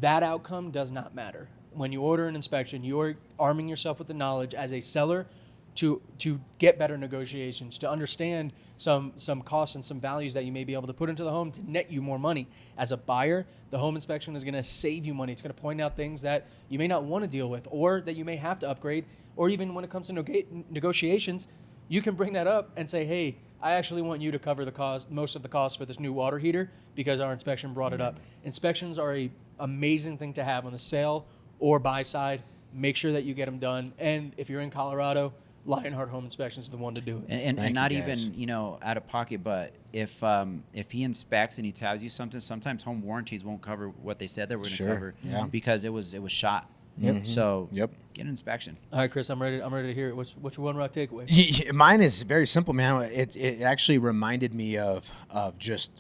That outcome does not matter. When you order an inspection, you're arming yourself with the knowledge as a seller to get better negotiations, to understand some costs and some values that you may be able to put into the home to net you more money. As a buyer, the home inspection is going to save you money. It's going to point out things that you may not want to deal with or that you may have to upgrade, or even when it comes to negotiations, you can bring that up and say, hey, I actually want you to cover the cost, most of the cost for this new water heater because our inspection brought it up. Inspections are an amazing thing to have on the sale or buy side. Make sure that you get them done. And if you're in Colorado, Lionheart Home Inspections is the one to do it. And not even out of pocket, but if he inspects and he tells you something, sometimes home warranties won't cover what they said they were going to cover because it was shot. Yep. So get an inspection. All right, Chris, I'm ready to hear it. What's your one rock takeaway? Mine is very simple, man. It actually reminded me of just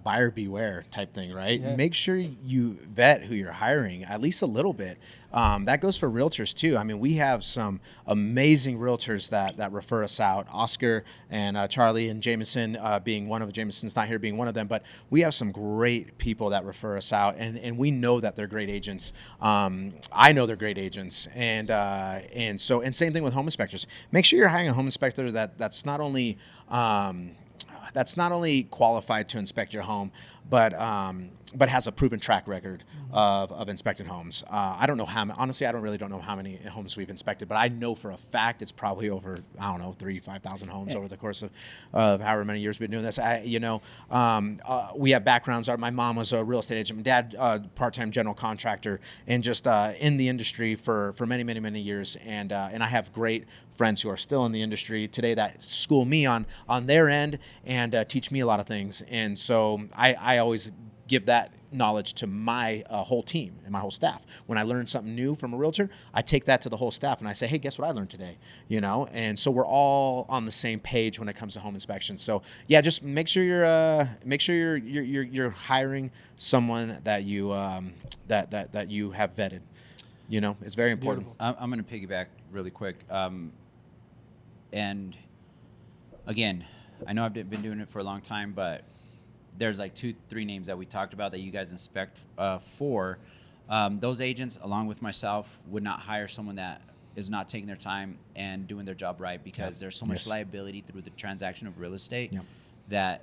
buyer beware type thing, right? Yeah. Make sure you vet who you're hiring at least a little bit. That goes for realtors too. I mean, we have some amazing realtors that refer us out. Oscar and Charlie and Jameson being one of Jameson's not here being one of them, but we have some great people that refer us out, and we know that they're great agents. I know they're great agents, and same thing with home inspectors. Make sure you're hiring a home inspector that's not only qualified to inspect your home, but has a proven track record of inspected homes. I don't know honestly, I really don't know how many homes we've inspected, but I know for a fact it's probably over, 5,000 homes over the course of however many years we've been doing this. We have backgrounds. My mom was a real estate agent. My dad, part-time general contractor, and just in the industry for many, many, many years. And I have great friends who are still in the industry today that school me on their end and teach me a lot of things. And so I always give that knowledge to my whole team and my whole staff. When I learn something new from a realtor, I take that to the whole staff and I say, hey, guess what I learned today? And so we're all on the same page when it comes to home inspections. So yeah, just make sure you're hiring someone that you that you have vetted. It's very important. Beautiful. I'm going to piggyback really quick. And again, I know I've been doing it for a long time, but there's like 2-3 names that we talked about that you guys inspect for. Those agents, along with myself, would not hire someone that is not taking their time and doing their job right, because there's so much liability through the transaction of real estate that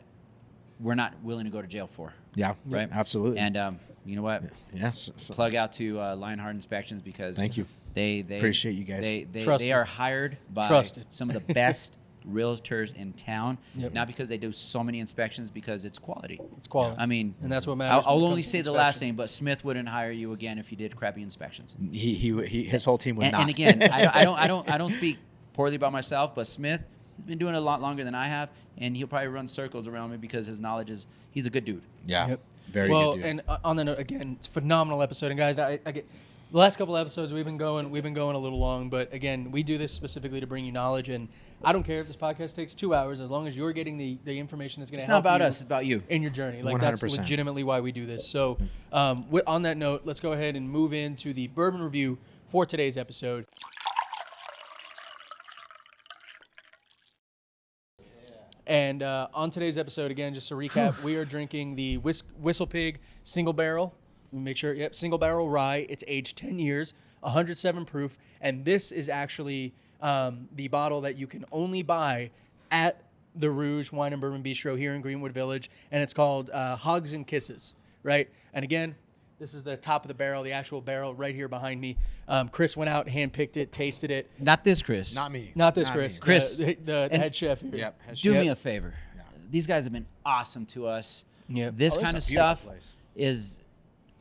we're not willing to go to jail for. Yeah, right. Absolutely. And you know what? Yes. Plug out to Lionheart Inspections, because thank you. They appreciate you guys. They are hired by some of the best realtors in town, not because they do so many inspections, because it's quality. It's quality. I mean, and that's what matters. I'll only say the last name, but Smith wouldn't hire you again if you did crappy inspections. His whole team would not. And again, I don't speak poorly about myself, but Smith has been doing it a lot longer than I have, and he'll probably run circles around me because his knowledge he's a good dude. Yeah. Yep. Very good dude. And on the note, again, it's a phenomenal episode. And guys, I get The last couple episodes we've been going a little long, but again, we do this specifically to bring you knowledge, and I don't care if this podcast takes 2 hours as long as you're getting the information that's going to It's help not about you us. It's about you. in your journey. Like that's 100%. legitimately why we do this. So, on that note, let's go ahead and move into the bourbon review for today's episode. And on today's episode, again, just to recap, we are drinking the WhistlePig Single Barrel. Let me make sure. Yep, Single Barrel Rye. It's aged 10 years, 107 proof, and this is actually the bottle that you can only buy at the Rouge Wine and Bourbon Bistro here in Greenwood Village, and it's called Hogs and Kisses, right? And again, this is the top of the barrel, the actual barrel right here behind me. Chris went out, handpicked it, tasted it. Not this, Chris. Not me. Not this Not Chris. me. Chris. The head chef here. Yep. Do Yep. me a favor. These guys have been awesome to us. Yep. This Oh, this kind of is a beautiful stuff place. is,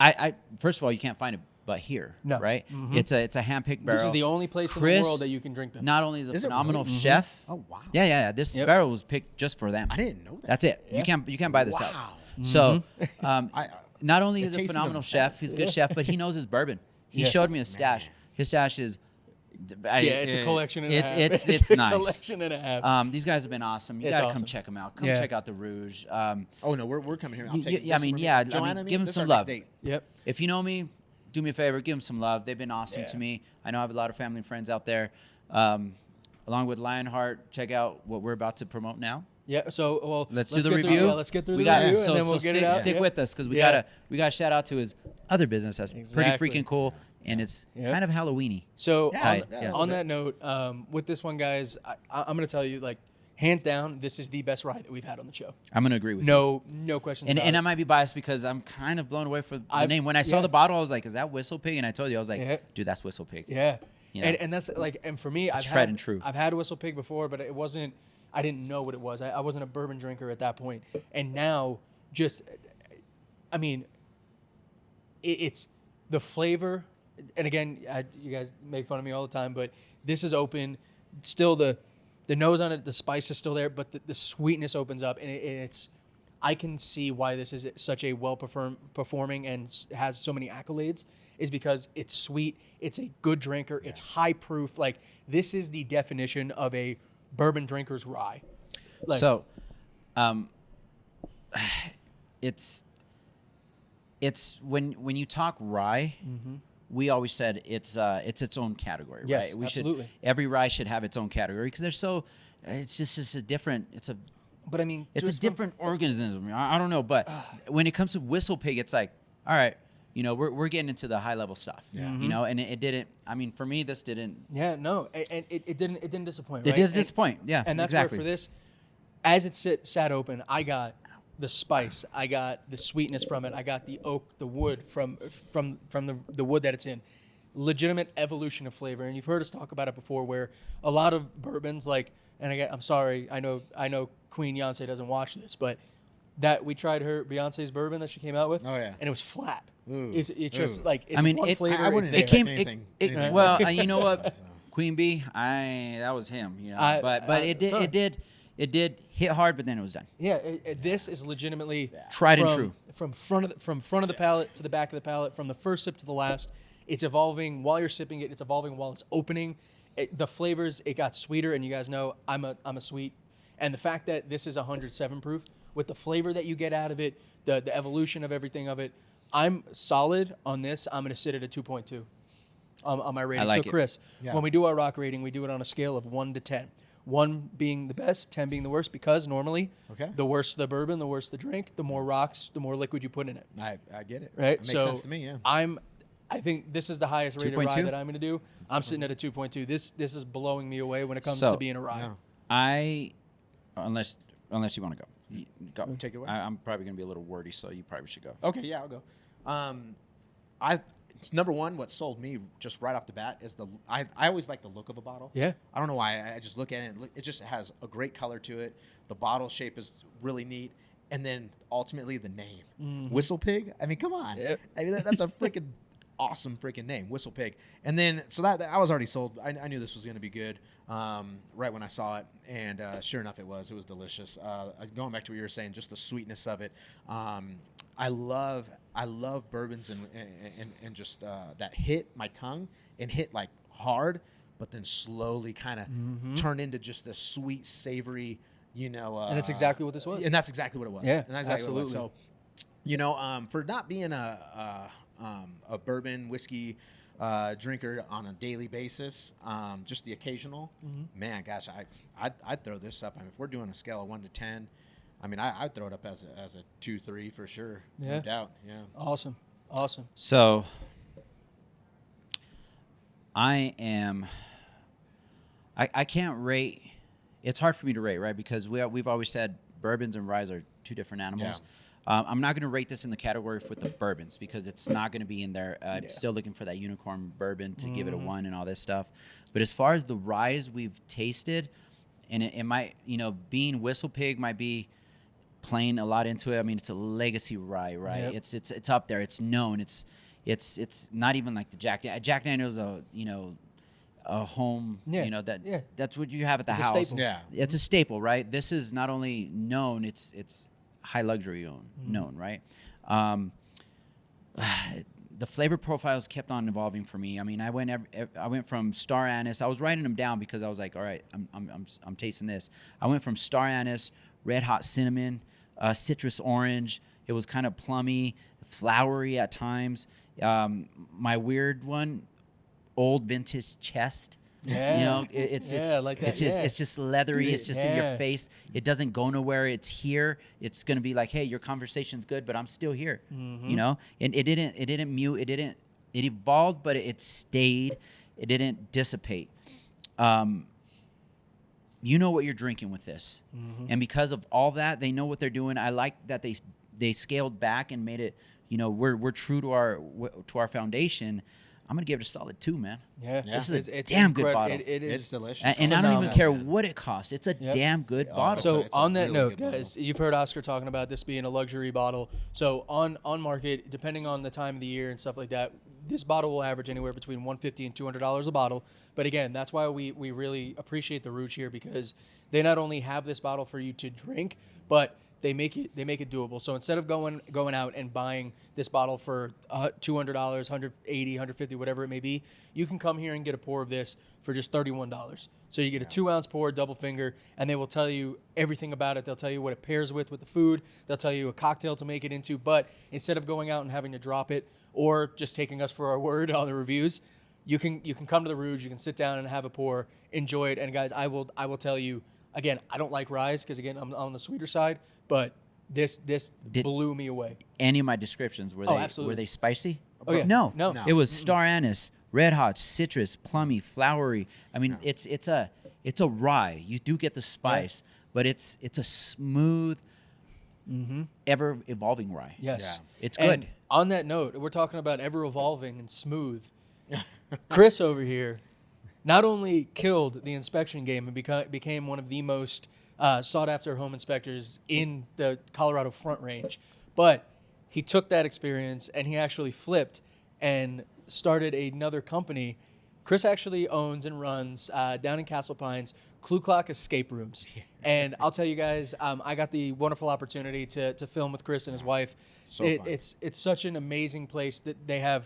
I first of all, you can't find it but here, No. right? It's a handpicked barrel. This is the only place in the Chris world that you can drink this. Not only is a Is it phenomenal really? chef. Oh, wow. Yeah. This Yep. barrel was picked just for them. I didn't know that. That's it. Yeah. You can't buy this out. Wow. So, I- not only it is a tasted phenomenal of- chef, he's a good chef, but he knows his bourbon. He Yes. showed me his stash. Man. His stash is. Yeah, it's a collection and a half. It's a nice. collection and a half. These guys have been awesome. You It's gotta awesome. come check them out. Come Yeah. check out the Rouge. Oh no, we're coming here. I'll Y- take y- it. yeah, I This is mean, what yeah, I Joanna, mean, give 'em this is some our next love. date. Yep. If you know me, do me a favor, give them some love. They've been awesome Yeah. to me. I know I have a lot of family and friends out there. Along with Lionheart, check out what we're about to promote now. Yeah. So, well, Let's do the get review. Through, let's get through We the got review, so, and then we'll so get stick, it out. stick Yeah. with us because we Yeah. gotta shout out to his other business that's pretty Exactly. freaking cool, and it's Yep. kind of Halloweeny. So Tight, on, yeah. on that note, with this one, guys, I'm going to tell you, like, hands down, this is the best ride that we've had on the show. I'm gonna agree with you. No questions. And about I it. might be biased because I'm kind of blown away for the I've- name. When I saw yeah. the bottle, I was like, "Is that WhistlePig?" And I told you, I was like, Yeah. "Dude, that's WhistlePig." Yeah. You know? And that's like, and for me, I've tried had, and true. I've had WhistlePig before, but it wasn't, I didn't know what it was. I wasn't a bourbon drinker at that point. And now, just, I mean, it's the flavor. And again, you guys make fun of me all the time, but this is open. Still, the nose on it, the spice is still there, but the sweetness opens up, and it's. I can see why this is such a performing and has so many accolades, is because it's sweet, it's a good drinker, it's high proof. Like, this is the definition of a bourbon drinker's rye. Like, So, it's when you talk rye, we always said it's its own category, Yes, right? We absolutely. every rye should have its own category because they're so. It's just a different. but I mean, It's a just from- different organism. I don't know, but when it comes to WhistlePig, it's like, all right, we're getting into the high level stuff. Yeah. You know, and it didn't. I mean, for me, this didn't. Yeah, no, and it didn't disappoint. It right? did disappoint. Yeah, and that's exactly. where for this, as it sat open, I got the spice, I got the sweetness from it, I got the oak, the wood from the wood that it's in. Legitimate evolution of flavor, and you've heard us talk about it before, where a lot of bourbons, like, and again, I'm sorry, I know Queen Beyonce doesn't watch this, but that we tried her Beyonce's bourbon that she came out with, Oh, yeah. and it was flat. Ooh. It's just Ooh. like, it's I mean, one flavor. I wouldn't it's It there. expect came. anything. Well, you know what, Queen Bee, that was him. You know, but sorry. it did hit hard, but then it was done. Yeah, this is legitimately Tried and from- true. From front of the palate to the back of the palate, from the first sip to the last. It's evolving while you're sipping it. It's evolving while it's opening. The flavors, it got sweeter, and you guys know I'm a sweet. And the fact that this is 107 proof, with the flavor that you get out of it, the evolution of everything of it, I'm solid on this. I'm going to sit at a 2.2 on my rating. like So it. Chris, Yeah. when we do our rock rating, we do it on a scale of 1 to 10. 1 being the best, 10 being the worst, because normally Okay. the worse the bourbon, the worse the drink, the more rocks, the more liquid you put in it. I get it. Right? It makes sense to me. Yeah. I think this is the highest rated 2.2? rye that I'm going to do. I'm sitting at a 2.2. This is blowing me away when it comes So, to being a rye. Yeah. Unless you want to go. You go. Take it away. I'm probably gonna be a little wordy, so you probably should go. Okay, yeah, I'll go. It's number one. What sold me just right off the bat is I always like the look of a bottle. Yeah. I don't know why. I just look at it. It just has a great color to it. The bottle shape is really neat, and then ultimately the name, WhistlePig. I mean, come on. Yep. I mean, that's a freaking awesome freaking name, WhistlePig. And then so that I was already sold. I knew this was going to be good right when I saw it, and sure enough, it was. It was delicious. Going back to what you were saying, just the sweetness of it. I love bourbons and just that hit my tongue and hit like hard, but then slowly kind of turn into just a sweet, savory, and that's exactly what this was. And that's exactly what it was. Yeah, and that's exactly what it was. absolutely. So, for not being a bourbon whiskey drinker on a daily basis, just the occasional, man, gosh, I'd throw this up. I mean, if we're doing a scale of 1 to 10, I mean, I'd throw it up as a 2, 3 for sure. Yeah. No doubt. Yeah. Awesome. So I can't rate. It's hard for me to rate, right? Because we've always said bourbons and ryes are two different animals. I'm not going to rate this in the category with the bourbons because it's not going to be in there. I'm still looking for that unicorn bourbon to give it a 1 and all this stuff. But as far as the ryes we've tasted, and it might, being WhistlePig might be playing a lot into it. I mean, it's a legacy rye, right? Yep. It's up there. It's known. It's not even like the Jack Daniel's a home, that's what you have at the It's a house. staple. Yeah. It's a staple, right? This is not only known, it's high luxury known, right? The flavor profiles kept on evolving for me. I mean, I went from star anise. I was writing them down because I was like, all right, I'm tasting this. I went from star anise, red hot cinnamon, citrus orange. It was kind of plummy, flowery at times. My weird one, old vintage chest. Yeah. It's like that. It's just leathery. It's just in your Yeah. face. It doesn't go nowhere. It's here. It's gonna be like, hey, your conversation's good, but I'm still here. And it didn't mute. It evolved, but it stayed. It didn't dissipate. You know what you're drinking with this, and because of all that, they know what they're doing. I like that they scaled back and made it. We're true to our foundation. I'm gonna give it a solid 2, man. Yeah. This is a It's damn good incredible. bottle. It is It's delicious. And I don't even phenomenal. care what it costs. It's a damn good bottle. So it's a on that really note, good guys, you've heard Oscar talking about this being a luxury bottle. So on market, depending on the time of the year and stuff like that, this bottle will average anywhere between $150 and $200 a bottle. But again, that's why we really appreciate the Rouge here, because they not only have this bottle for you to drink, but they make it doable. So instead of going out and buying this bottle for $200, $180, $150, whatever it may be, you can come here and get a pour of this for just $31. So you get a 2-ounce pour, double finger, and they will tell you everything about it. They'll tell you what it pairs with the food. They'll tell you a cocktail to make it into. But instead of going out and having to drop it or just taking us for our word on the reviews, you can come to the Rouge. You can sit down and have a pour, enjoy it. And guys, I will tell you again, I don't like ryes because again I'm on the sweeter side, but this blew me away. Any of my descriptions were absolutely. they spicy? Oh, yeah. No. No. It was star anise, red hot, citrus, plummy, flowery. I mean, it's a rye. You do get the spice, but it's a smooth, ever evolving rye. Yes. Yeah. It's good. And on that note, we're talking about ever evolving and smooth. Chris over here not only killed the inspection game and became one of the most sought after home inspectors in the Colorado Front Range, but he took that experience and he actually flipped and started another company. Chris actually owns and runs down in Castle Pines Clue Clock Escape Rooms. And I'll tell you guys, I got the wonderful opportunity to film with Chris and his wife. So fun. It's such an amazing place that they have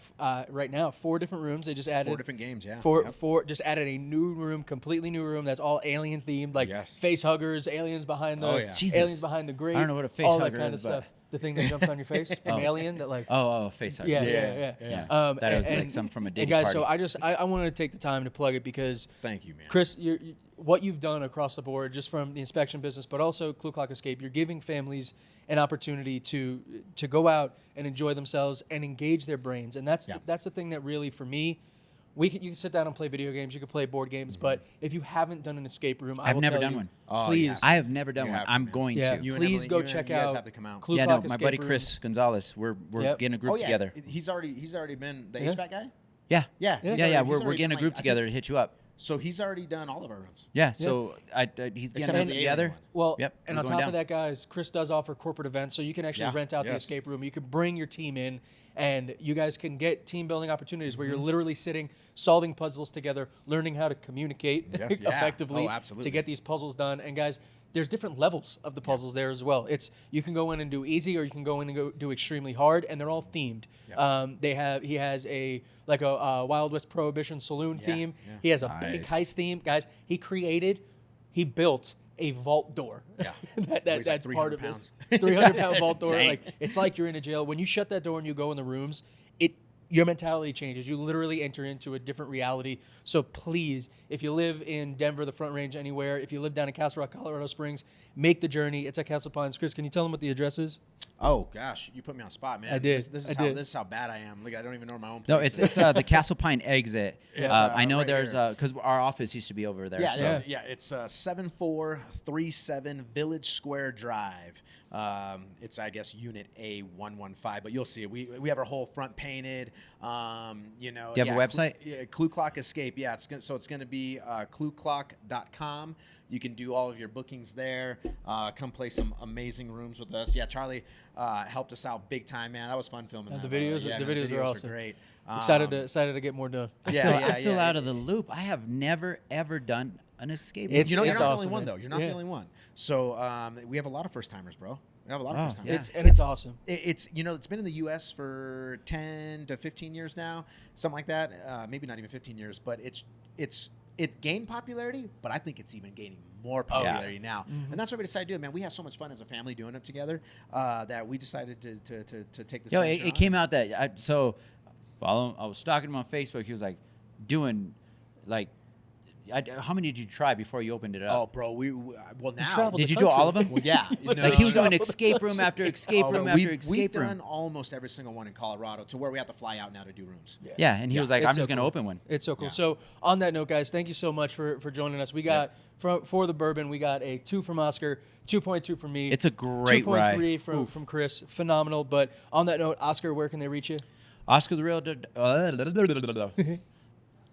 right now. 4 different rooms. They just added 4 different games, yeah. Four just added a new room, completely new room that's all alien themed, like Yes. face huggers, aliens behind the Jesus. aliens behind the grate. I don't know what a face all hugger that kind is, of but- stuff. The thing that jumps on your face, an alien that like. Face hugger. Yeah. That was like some from a And dating guys, party. so I wanted to take the time to plug it because Thank you, man. Chris, what you've done across the board, just from the inspection business, but also Clue Clock Escape, you're giving families an opportunity to go out and enjoy themselves and engage their brains, and that's the thing that really, for me, you can sit down and play video games, you can play board games, but if you haven't done an escape room, I I've will never tell done you, one. Oh, please, I have never done You one. have to, I'm man. going yeah, to. You and please Emily, go you and- check you guys out have to come out. Clue Yeah, Clock no, my Escape buddy Room. Chris Gonzalez. We're Yep. getting a group Oh, yeah. together. He's already been the Yeah. HVAC guy. Yeah. Yeah. We're getting a group together to hit you up. So he's already done all of our rooms. Yeah. So he's Except getting for us the together. alien one. Well, Yep, and we're on going top down. of that, guys, Chris does offer corporate events, so you can actually Yeah, rent out the yes. escape room. You can bring your team in, and you guys can get team building opportunities where you're literally sitting, solving puzzles together, learning how to communicate Yes, yeah. effectively Oh, absolutely. to get these puzzles done. And guys, there's different levels of the puzzles there as well. You can go in and do easy, or you can go in and go do extremely hard, and they're all themed. He has a Wild West Prohibition saloon theme. Yeah. He has a big heist theme, guys. He built a vault door. Yeah. that's like part of 300 this 300-pound vault door. Dang. Like, it's like you're in a jail. When you shut that door and you go in the rooms, your mentality changes. You literally enter into a different reality. So please, if you live in Denver, the Front Range, anywhere, if you live down in Castle Rock, Colorado Springs, make the journey. It's at Castle Pines. Chris, can you tell them what the address is? Oh gosh, you put me on the spot, man. I did. This is how bad I am. Like, I don't even know where my own No, place it's the Castle Pine exit. I know right there's here. because our office used to be over there. Yeah, so. it's 7437 Village Square Drive. It's, I guess, Unit A115, but you'll see it. We have our whole front painted. Do you have a website? Clue Clock Escape. Yeah, it's going to be clueclock.com. You can do all of your bookings there. Come play some amazing rooms with us. Yeah, Charlie helped us out big time, man. That was fun filming. The that, videos, man. the videos are awesome. Great. Excited to get more done. I feel out of the loop. I have never ever done an escape room. You're not It's the awesome, only one, man. though. You're not the only one. So we have a lot of first timers, bro. We have a lot of first timers. It's awesome. It's it's been in the U.S. for 10 to 15 years now, something like that. Maybe not even 15 years, but it gained popularity, but I think it's even gaining more popularity now. Mm-hmm. And that's what we decided to do, man. We have so much fun as a family doing it together that we decided to take this. Yo, venture it on. came out that I was stalking him on Facebook. He was like doing like. How many did you try before you opened it up? Oh, bro, well now. traveled Did the you do all of country. them? Well, yeah, Like he was doing escape room after escape room after we've escape room. done almost every single one in Colorado to where we have to fly out now to do rooms. Yeah, and he was like, It's "I'm so just gonna cool. open one." It's so cool. Yeah. So on that note, guys, thank you so much for joining us. We got for the bourbon, we got a 2 from Oscar, 2.2 from me. It's a great rye. 2.3 from Chris. Phenomenal. But on that note, Oscar, where can they reach you? Oscar the Real.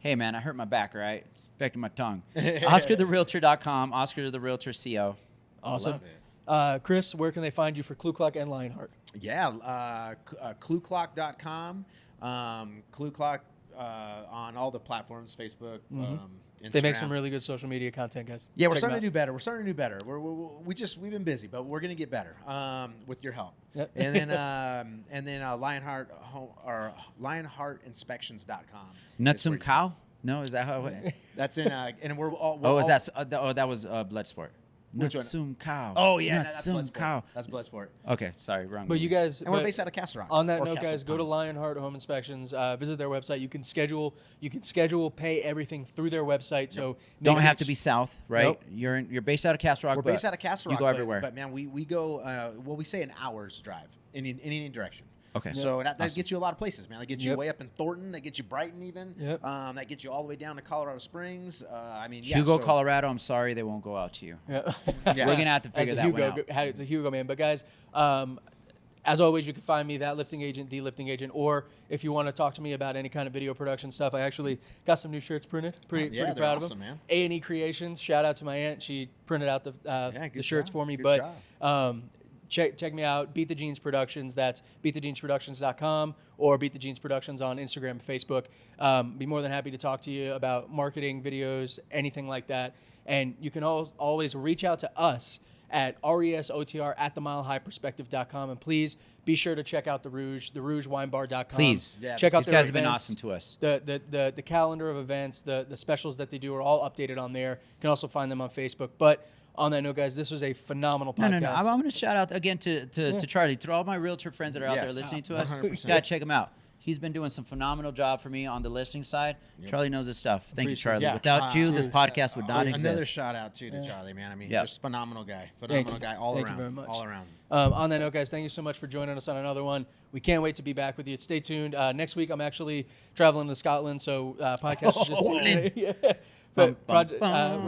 Hey man, I hurt my back. Right, it's affecting my tongue. OscarTheRealtor.com. Oscar the Realtor CO. Awesome. Love it. Chris, where can they find you for Clue Clock and Lionheart? Yeah, clueclock.com. Clue Clock on all the platforms, Facebook, Instagram. They make some really good social media content, guys. Yeah, we're Check starting them to out. do better. We're starting to do better. We've been busy, but we're gonna get better with your help. Yep. And then Lionheart Home or LionheartInspections.com. Nutsum cow? No, is that how? That's in and we're all. That was Bloodsport. Which one? Nutsum cow. Oh yeah, that's Nutsum Bloodsport. cow. That's Bloodsport. Okay, sorry, wrong. But movie. you guys, And we're but based out of Castle Rock. on that or note, Castle guys, go to Pines. Lionheart Home Inspections. Visit their website. You can schedule, pay everything through their website. So don't makes have it- to be south, right? Nope. You're based out of Castle Rock. We're based out of Castle Rock. You go everywhere. But man, we go. We say an hour's drive in any direction. Okay. So that gets you a lot of places, man. That gets you Yep. way up in Thornton. That gets you Brighton, even. Yep. That gets you all the way down to Colorado Springs. Hugo, Colorado. I'm sorry, they won't go out to you. Yeah. Yeah. We're gonna have to As figure the that Hugo, one out. It's a Hugo man. But guys, as always, you can find me, That Lifting Agent, The Lifting Agent, or if you want to talk to me about any kind of video production stuff, I actually got some new shirts printed. Pretty they're proud of awesome, them. man. A&E Creations, shout out to my aunt. She printed out the good shirts job. for me. Good But check me out, Beat the Jeans Productions. That's beatthejeansproductions.com or Beat the Jeans Productions on Instagram and Facebook. Be more than happy to talk to you about marketing, videos, anything like that. And you can always reach out to us at resotr@themilehighperspective.com. And please be sure to check out the rougewinebar.com. Please. Yeah, check out These their guys have been events. awesome to us. The calendar of events, the specials that they do are all updated on there. You can also find them on Facebook. But on that note, guys, this was a phenomenal podcast. No. I'm going to shout out again to Charlie, to all my realtor friends that are out there Yes. listening to us. 100%. You got to check him out. He's been doing some phenomenal job for me on the listing side. Charlie knows his stuff. Thank you, Charlie. Yeah. Without you, this podcast would not Another exist. shout out too to Charlie, man. I mean, Yeah. just phenomenal guy. Thank Phenomenal you. guy all Thank around. you very much. All around. On that note, guys, thank you so much for joining us on another one. We can't wait to be back with you. Stay tuned. Next week, I'm actually traveling to Scotland, so podcast is just yeah. But we're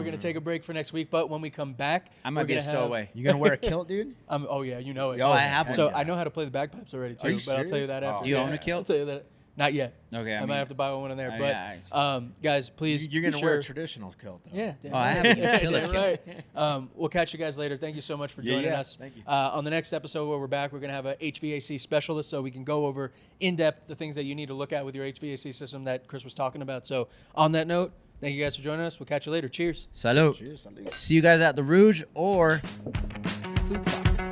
going to take a break for next week. But when we come back, I might be a stowaway. You gonna wear a kilt, dude? Oh yeah, you know it. Yo, I have one. So I know how to play the bagpipes already too. Are you but I'll tell you serious? that after. Do you own a I'll kilt? tell you that. Not yet. Okay, I I might mean- have to buy one in there. yeah, But guys, please. You're be gonna wear sure- a traditional kilt, though. Yeah. damn Oh, I right. have a utility Damn right. We'll catch you guys later. Thank you so much for joining yeah. us. Thank you. On the next episode where we're back, we're going to have a HVAC specialist so we can go over in depth the things that you need to look at with your HVAC system that Chris was talking about. So on that note, Thank you guys for joining us. We'll catch you later. Cheers. Salud. Cheers, salud. See you guys at the Rouge or Clue Clock.